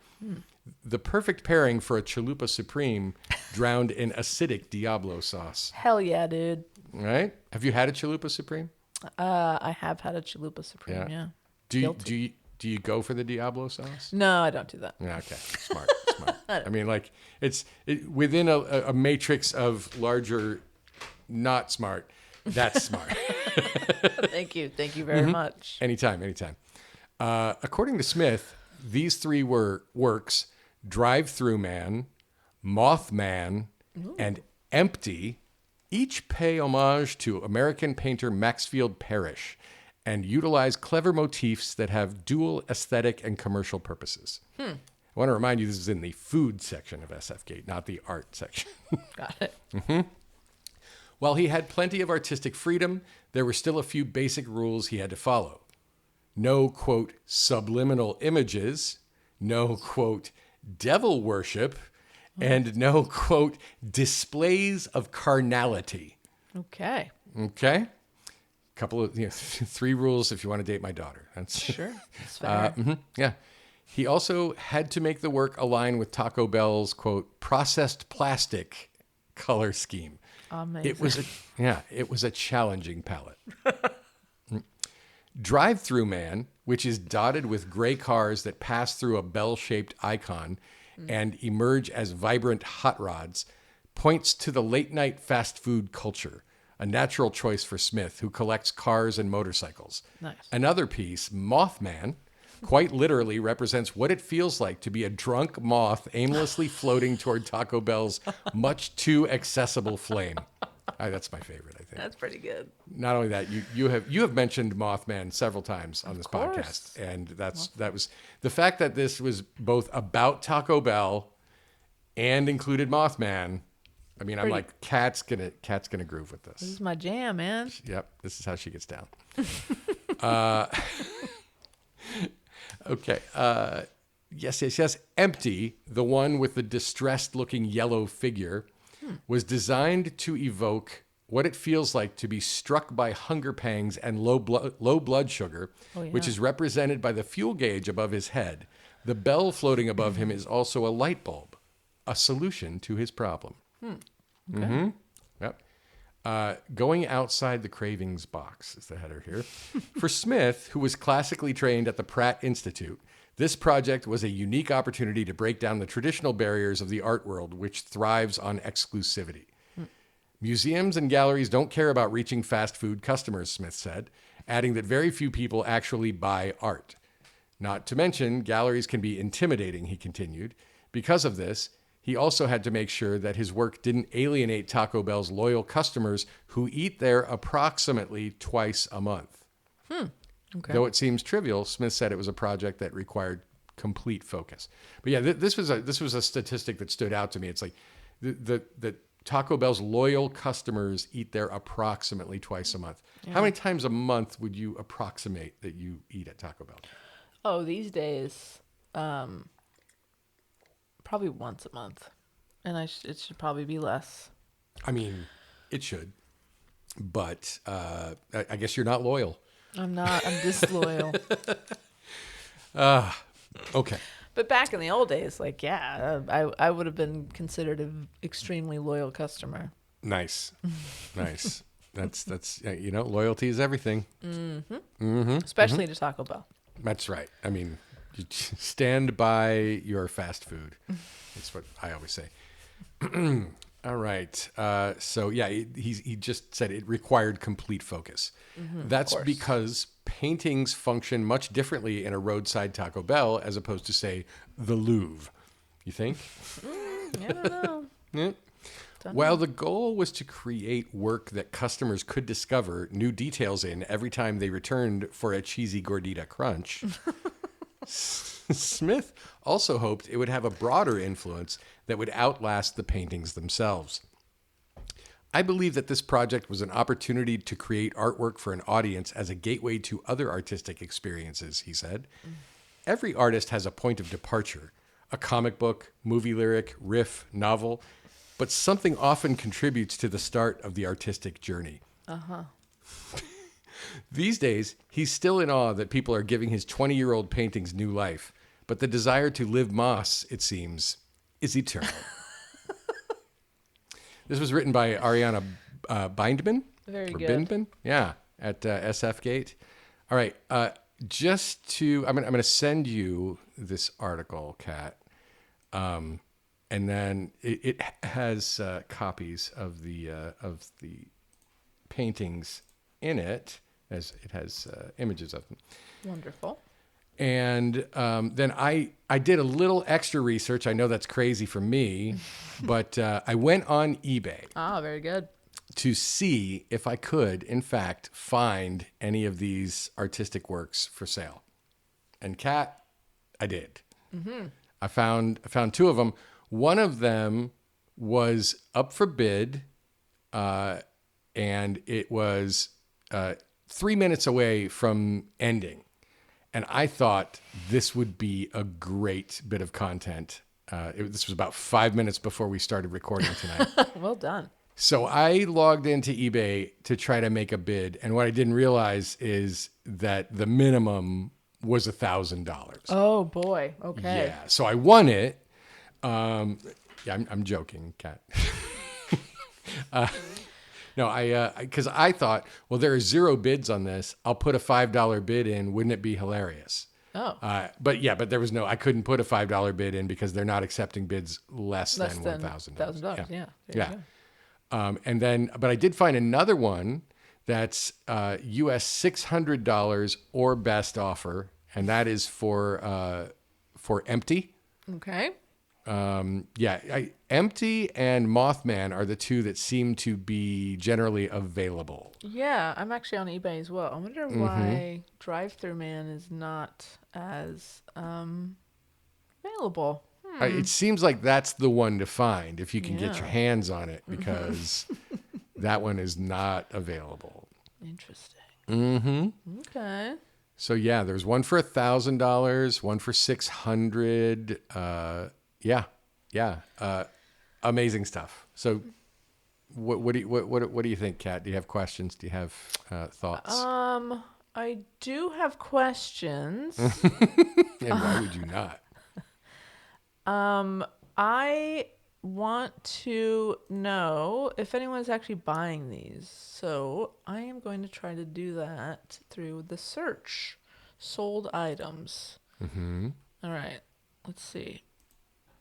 The perfect pairing for a chalupa supreme drowned in acidic Diablo sauce. Hell yeah, dude. Right? Have you had a chalupa supreme? I have had a chalupa supreme, yeah. Do you go for the Diablo sauce? No, I don't do that. Yeah, okay. Smart. I mean, like, it's within a matrix of larger, not smart. That's smart. Thank you very much. Anytime. According to Smith, these three works, Drive-Thru Man, Mothman, and Empty, each pay homage to American painter Maxfield Parrish and utilize clever motifs that have dual aesthetic and commercial purposes. I want to remind you, this is in the food section of SF Gate, not the art section. Got it. While he had plenty of artistic freedom, there were still a few basic rules he had to follow. No, quote, subliminal images, no, quote, devil worship, and no, quote, displays of carnality. Okay. Okay? couple of 3 rules if you want to date my daughter. That's Sure. That's fair. yeah. He also had to make the work align with Taco Bell's quote processed plastic color scheme. Amazing. It was a challenging palette. Drive-through Man, which is dotted with gray cars that pass through a bell-shaped icon and emerge as vibrant hot rods, points to the late-night fast food culture, a natural choice for Smith, who collects cars and motorcycles. Nice. Another piece, Mothman, quite literally represents what it feels like to be a drunk moth aimlessly floating toward Taco Bell's much too accessible flame. That's my favorite, I think. That's pretty good. Not only that, you have mentioned Mothman several times on this course. podcast, and that was the fact that this was both about Taco Bell and included Mothman. I mean, I'm like, Kat's gonna groove with This this. is my jam, man. Yep, this is how she gets down. Okay. Yes. Empty, the one with the distressed-looking yellow figure, was designed to evoke what it feels like to be struck by hunger pangs and low blood sugar, which is represented by the fuel gauge above his head. The bell floating above him is also a light bulb, a solution to his problem. Okay. Yep. Going outside the cravings box is the header here. For Smith, who was classically trained at the Pratt Institute, this project was a unique opportunity to break down the traditional barriers of the art world, which thrives on exclusivity. Museums and galleries don't care about reaching fast food customers, Smith said, adding that very few people actually buy art. Not to mention, galleries can be intimidating, he continued. Because of this, he also had to make sure that his work didn't alienate Taco Bell's loyal customers who eat there approximately twice a month. Okay. Though it seems trivial, Smith said it was a project that required complete focus. But yeah, this was a statistic that stood out to me. It's like the Taco Bell's loyal customers eat there approximately twice a month. Yeah. How many times a month would you approximate that you eat at Taco Bell? Oh, these days, probably once a month, and it should probably be less. I mean, it should, but I guess you're not loyal. I'm not. I'm disloyal. Okay. But back in the old days, like, I would have been considered an extremely loyal customer. Nice. That's loyalty is everything. Especially to Taco Bell. That's right. I mean, you stand by your fast food. That's what I always say. All right. So yeah, he just said it required complete focus. That's because paintings function much differently in a roadside Taco Bell as opposed to, say, the Louvre. You think? I don't know. Yeah. While the goal was to create work that customers could discover new details in every time they returned for a cheesy gordita crunch, Smith also hoped it would have a broader influence that would outlast the paintings themselves. I believe that this project was an opportunity to create artwork for an audience as a gateway to other artistic experiences, he said. Every artist has a point of departure, a comic book, movie lyric, riff, novel, but something often contributes to the start of the artistic journey. These days, he's still in awe that people are giving his 20-year-old paintings new life, but the desire to live moss, it seems, is eternal. This was written by Ariana Bindman. Very or good. Bindman? Yeah, at SF Gate. All right, I'm going to send you this article, Kat, and then it has copies of the paintings in it, as it has images of them. Wonderful. And then I did a little extra research. I know that's crazy for me, but I went on eBay Very good. to see if I could, in fact, find any of these artistic works for sale. And Kat, I did. I found 2 of them. One of them was up for bid, and it was 3 minutes away from ending. And I thought this would be a great bit of content. This was about 5 minutes before we started recording tonight. Well done. So I logged into eBay to try to make a bid, and what I didn't realize is that the minimum was $1,000. Oh boy. Okay. Yeah, so I won it. Yeah, I'm joking, Kat. No, because I thought, well, there are 0 bids on this. I'll put a $5 bid in. Wouldn't it be hilarious? Oh. But there was no. I couldn't put a $5 bid in because they're not accepting bids less Less than than $1,000. $1,000. Yeah. There you Yeah. go. And then, but I did find another one that's US $600 or best offer, and that is for Empty. Okay. Empty and Mothman are the two that seem to be generally available. Yeah, I'm actually on eBay as well. I wonder why Drive Thru Man is not as available. It seems like that's the one to find if you can get Yeah. your hands on it, because that one is not available. Interesting. Mm-hmm. Okay. So yeah, there's one for $1,000, one for $600. Amazing stuff. So, what do you think, Kat? Do you have questions? Do you have thoughts? I do have questions. And why would you not? I want to know if anyone's actually buying these. So I am going to try to do that through the search. Sold items. Mm-hmm. All right. Let's see.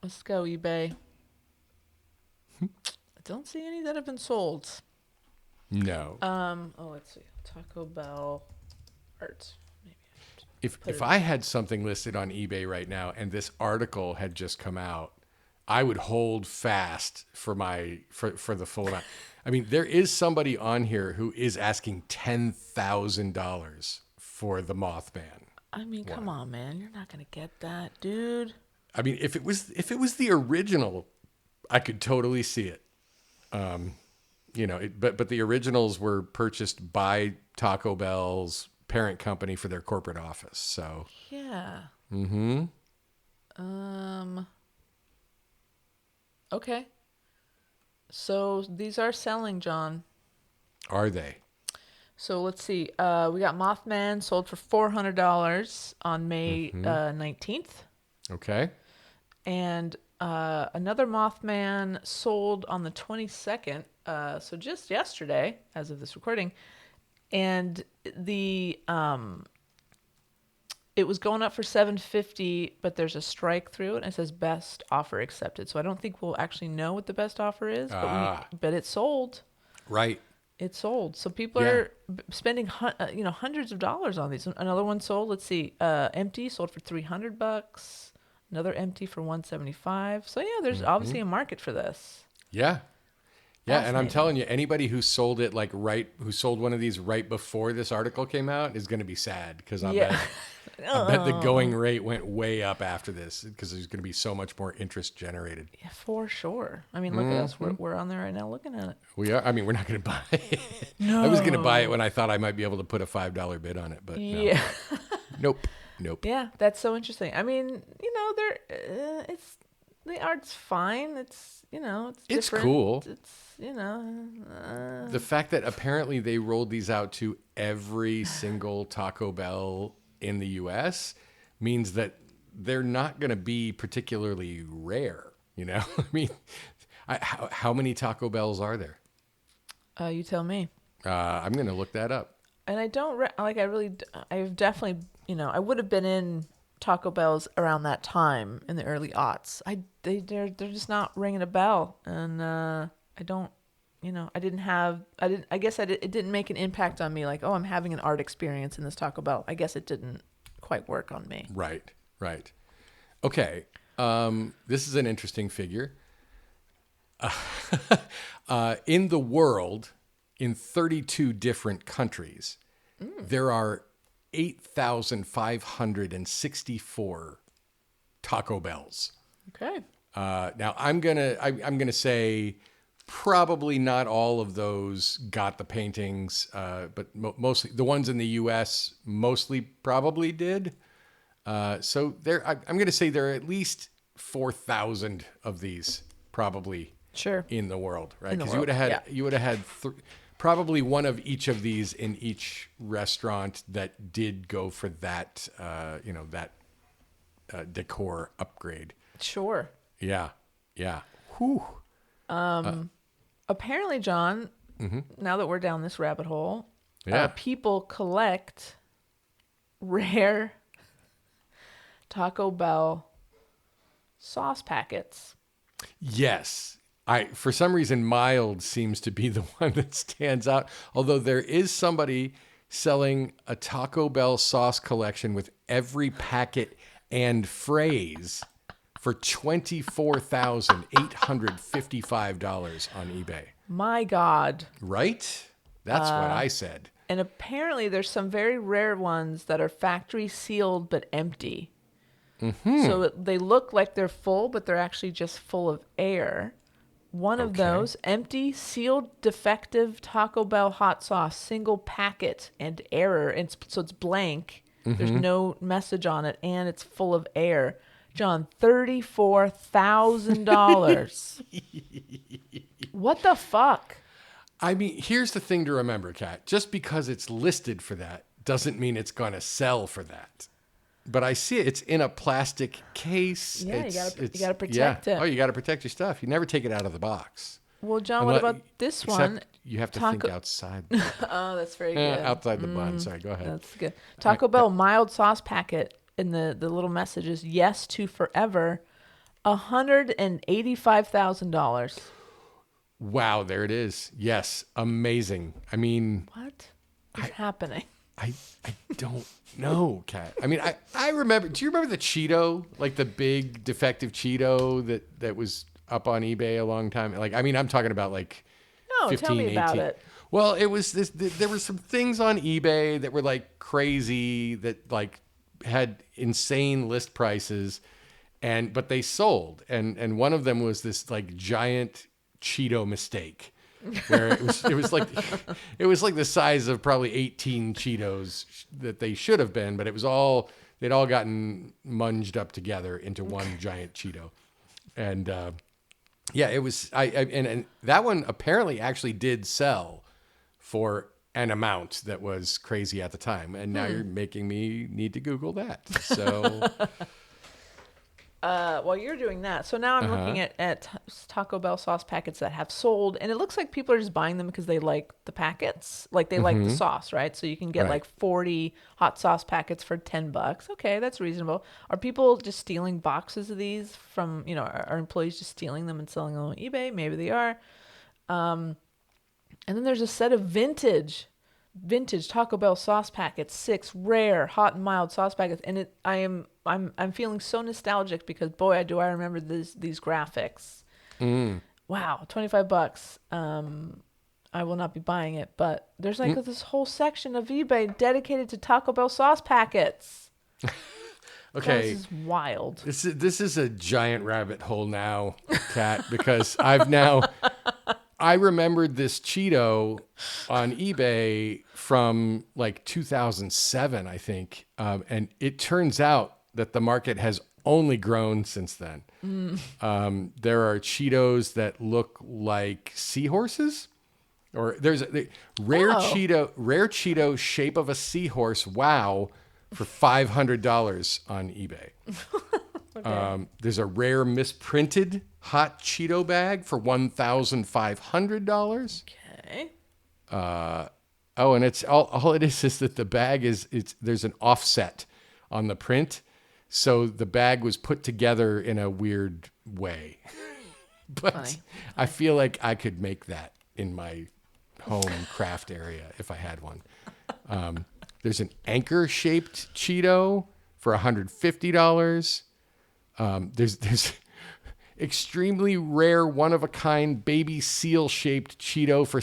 Let's go, eBay. I don't see any that have been sold. No. Let's see. Taco Bell art. Maybe. If I had something listed on eBay right now and this article had just come out, I would hold fast for the full amount. I mean, there is somebody on here who is asking $10,000 for the Mothman. I mean, come on, man. You're not going to get that, dude. I mean, if it was the original, I could totally see it. But the originals were purchased by Taco Bell's parent company for their corporate office. So Yeah. mm-hmm. Okay. So these are selling, John. Are they? So let's see. We got Mothman sold for $400 on May 19th. Okay. And another Mothman sold on the 22nd. So just yesterday, as of this recording. And it was going up for $750, but there's a strike through it, and it says best offer accepted. So I don't think we'll actually know what the best offer is, but it sold. Right. It sold. So people are spending hundreds of dollars on these. Another one sold. Let's see. Empty sold for $300. Another Empty for $175. So yeah, there's obviously a market for this. Yeah. Yeah, and I'm Fascinating. telling you, anybody who sold it who sold one of these right before this article came out is going to be sad, because I bet the going rate went way up after this, because there's going to be so much more interest generated. Yeah, for sure. I mean, look at us. We're on there right now looking at it. We are. I mean, we're not going to buy it. No. I was going to buy it when I thought I might be able to put a $5 bid on it, but no. Yeah. Nope. Yeah, that's so interesting. I mean, it's the art's fine. It's it's different. Cool. It's The fact that apparently they rolled these out to every single Taco Bell in the U.S. means that they're not going to be particularly rare. I mean, how many Taco Bells are there? you tell me. I'm going to look that up. And I don't I've definitely I would have been in Taco Bell's around that time in the early aughts. They're just not ringing a bell, and I don't. I guess it didn't make an impact on me. Like, oh, I'm having an art experience in this Taco Bell. I guess it didn't quite work on me. Right. Okay. This is an interesting figure. In the world, in 32 different countries, there are 8,564 Taco Bells. Okay. Now I'm gonna say probably not all of those got the paintings, but mostly the ones in the U.S. mostly probably did. So I'm gonna say there are at least 4,000 of these probably Sure. in the world, right? In the Because you would world, have yeah. had probably one of each of these in each restaurant that did go for that that decor upgrade. Sure. Yeah, yeah. Whew. Apparently, John, now that we're down this rabbit hole, Yeah. people collect rare Taco Bell sauce packets. Yes. For some reason, mild seems to be the one that stands out. Although there is somebody selling a Taco Bell sauce collection with every packet and phrase for $24,855 on eBay. My God. Right? That's what I said. And apparently there's some very rare ones that are factory sealed but empty. So they look like they're full, but they're actually just full of air. One of Okay. those, empty, sealed, defective Taco Bell hot sauce, single packet and error. And so it's blank. There's no message on it, and it's full of air. John, $34,000. What the fuck? I mean, here's the thing to remember, Kat. Just because it's listed for that doesn't mean it's going to sell for that. But I see it. It's in a plastic case. Yeah, you It's- gotta it's- protect it. Oh, you got to protect your stuff. You never take it out of the box. Well, John, Unless- what about this except one? You have to Taco- think outside. Oh, that's very good. Outside the bun. Sorry, go ahead. That's good. Taco Bell mild sauce packet, and the little message is yes to forever, $185,000. Wow, there it is. Yes, amazing. I mean, What is happening? I don't know, Kat. I mean, I remember. Do you remember the Cheeto, like the big defective Cheeto that was up on eBay a long time? Like, I mean, I'm talking about like No, 15, tell me about 18. it. Well, it was this. There were some things on eBay that were like crazy that like had insane list prices, but they sold. And one of them was this like giant Cheeto mistake, where it was like the size of probably 18 Cheetos that they should have been, but they'd all gotten munged up together into one giant Cheeto, and yeah, it was and that one apparently actually did sell for an amount that was crazy at the time, and now you're making me need to Google that. So While you're doing that, so now I'm looking at Taco Bell sauce packets that have sold, and it looks like people are just buying them because they like the packets, like they like the sauce, right? So you can get Right. like 40 hot sauce packets for $10. Okay, that's reasonable. Are people just stealing boxes of these from, are employees just stealing them and selling them on eBay? Maybe they are. And then there's a set of vintage Taco Bell sauce packets, 6 rare hot and mild sauce packets, and I'm feeling so nostalgic because boy, do I remember these graphics. Wow, $25. I will not be buying it, but there's like this whole section of eBay dedicated to Taco Bell sauce packets. okay. This is wild. This is a giant rabbit hole now, Kat, because I remembered this Cheeto on eBay from like 2007, I think. And it turns out that the market has only grown since then. There are Cheetos that look like seahorses, or there's a rare Cheeto shape of a seahorse. Wow. For $500 on eBay. Okay. There's a rare misprinted hot Cheeto bag for $1,500. Okay. Oh, and it's all it is that the bag there's an offset on the print, so the bag was put together in a weird way. But Funny. I feel like I could make that in my home craft area if I had one. There's an anchor-shaped Cheeto for $150. There's extremely rare, one-of-a-kind baby seal-shaped Cheeto for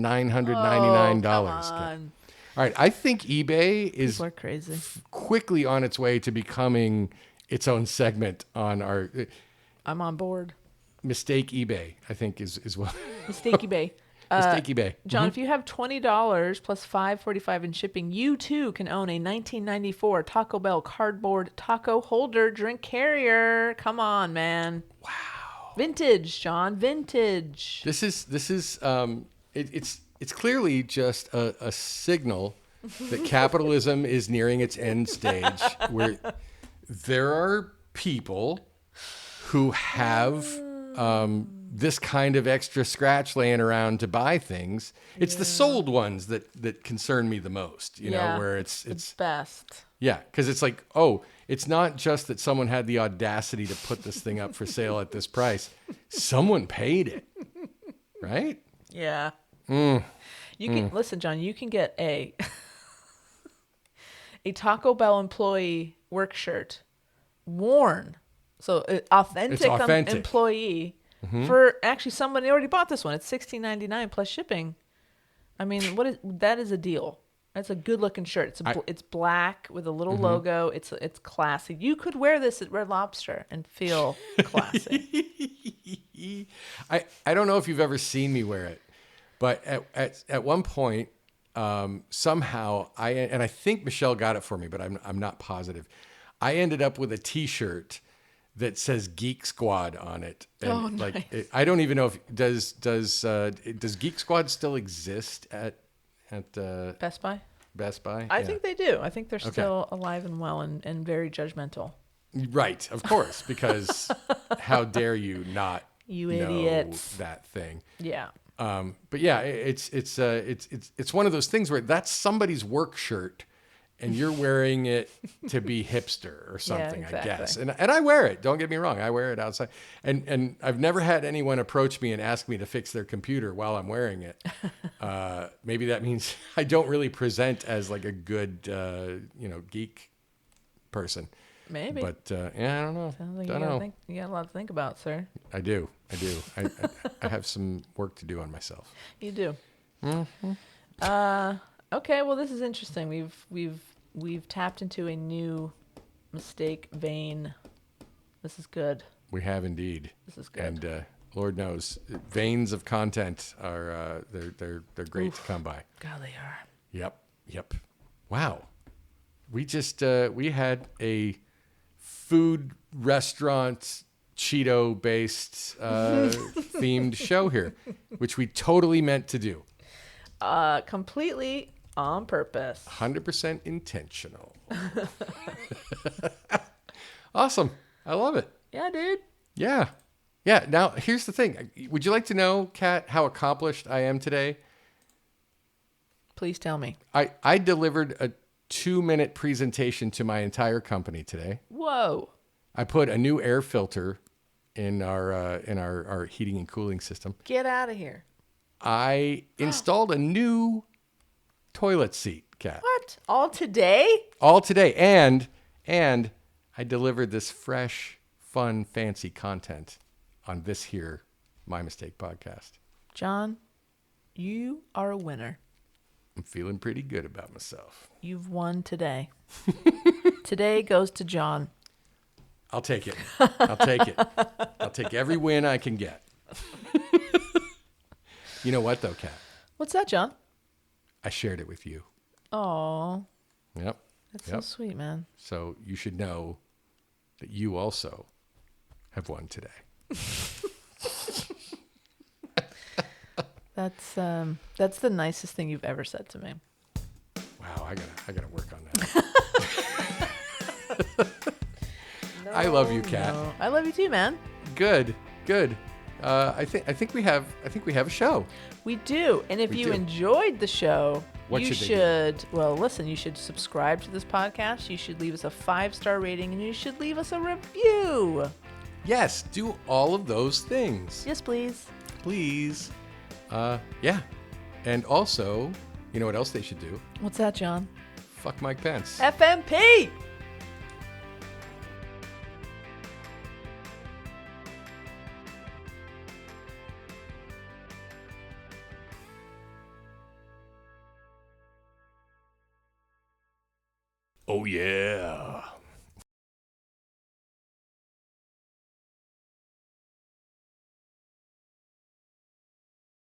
$799,999. Come on. All right, I think eBay is People are crazy. quickly on its way to becoming its own segment on our I'm on board. Mistake eBay. I think is what Mistake eBay. Mistake eBay. John, if you have $20 plus $5.45 in shipping, you too can own a 1994 Taco Bell cardboard taco holder drink carrier. Come on, man. Vintage, John. Vintage. It's clearly just a signal that capitalism is nearing its end stage, where there are people who have this kind of extra scratch laying around to buy things. It's the sold ones that concern me the most, you know, where it's best. Yeah, because it's like, oh, it's not just that someone had the audacity to put this thing up for sale at this price. Someone paid it, right? Yeah. You can listen, John. You can get a Taco Bell employee work shirt worn, so authentic, employee for actually somebody already bought this one. It's $16.99 plus shipping. I mean, that is a deal. That's a good looking shirt. It's black with a little logo. It's classy. You could wear this at Red Lobster and feel classy. I don't know if you've ever seen me wear it, but at one point, somehow I think Michelle got it for me, but I'm not positive. I ended up with a T-shirt that says Geek Squad on it. And nice. I don't even know if does Geek Squad still exist at Best Buy? Best Buy? I think they do. I think they're still alive and well and very judgmental. Right, of course, because how dare you not You know idiots. that thing. Yeah. But yeah, it's one of those things where that's somebody's work shirt and you're wearing it to be hipster or something, exactly. I guess. And I wear it. Don't get me wrong. I wear it outside. And I've never had anyone approach me and ask me to fix their computer while I'm wearing it. Maybe that means I don't really present as like a good, geek person. Maybe. But yeah, I don't know. Sounds like don't know. you got a lot to think about, sir. I do. I have some work to do on myself. You do. Okay, well, this is interesting. We've tapped into a new mistake vein. This is good. We have indeed. This is good. And Lord knows, veins of content are they're great to come by. God, they are. Yep. Wow. We just we had a food restaurant Cheeto based themed show here, which we totally meant to do. Completely on purpose. 100% intentional. Awesome. I love it. Yeah, dude. Yeah. Now, here's the thing. Would you like to know, Kat, how accomplished I am today? Please tell me. I delivered a 2-minute presentation to my entire company today. Whoa. I put a new air filter in our heating and cooling system. Get out of here. I installed a new toilet seat, Kat. What? All today? All today. And I delivered this fresh, fun, fancy content on this here My Mistake podcast. John, you are a winner. I'm feeling pretty good about myself. You've won today. Today goes to John. I'll take it. I'll take every win I can get. You know what, though, Kat? What's that, John? I shared it with you. Oh, Yep. that's so sweet, man. So you should know that you also have won today. That's the nicest thing you've ever said to me. Wow, I gotta work on that. I love you, Kat. No. I love you too, man. Good. I think we have a show. We do. And if We you do. enjoyed the show, What you should they should, well, listen, you should subscribe to this podcast. You should leave us a 5-star rating and you should leave us a review. Yes, do all of those things, Yes, please. please. Yeah. And also, you know what else they should do? What's that, John? Fuck Mike Pence. FMP. Oh yeah.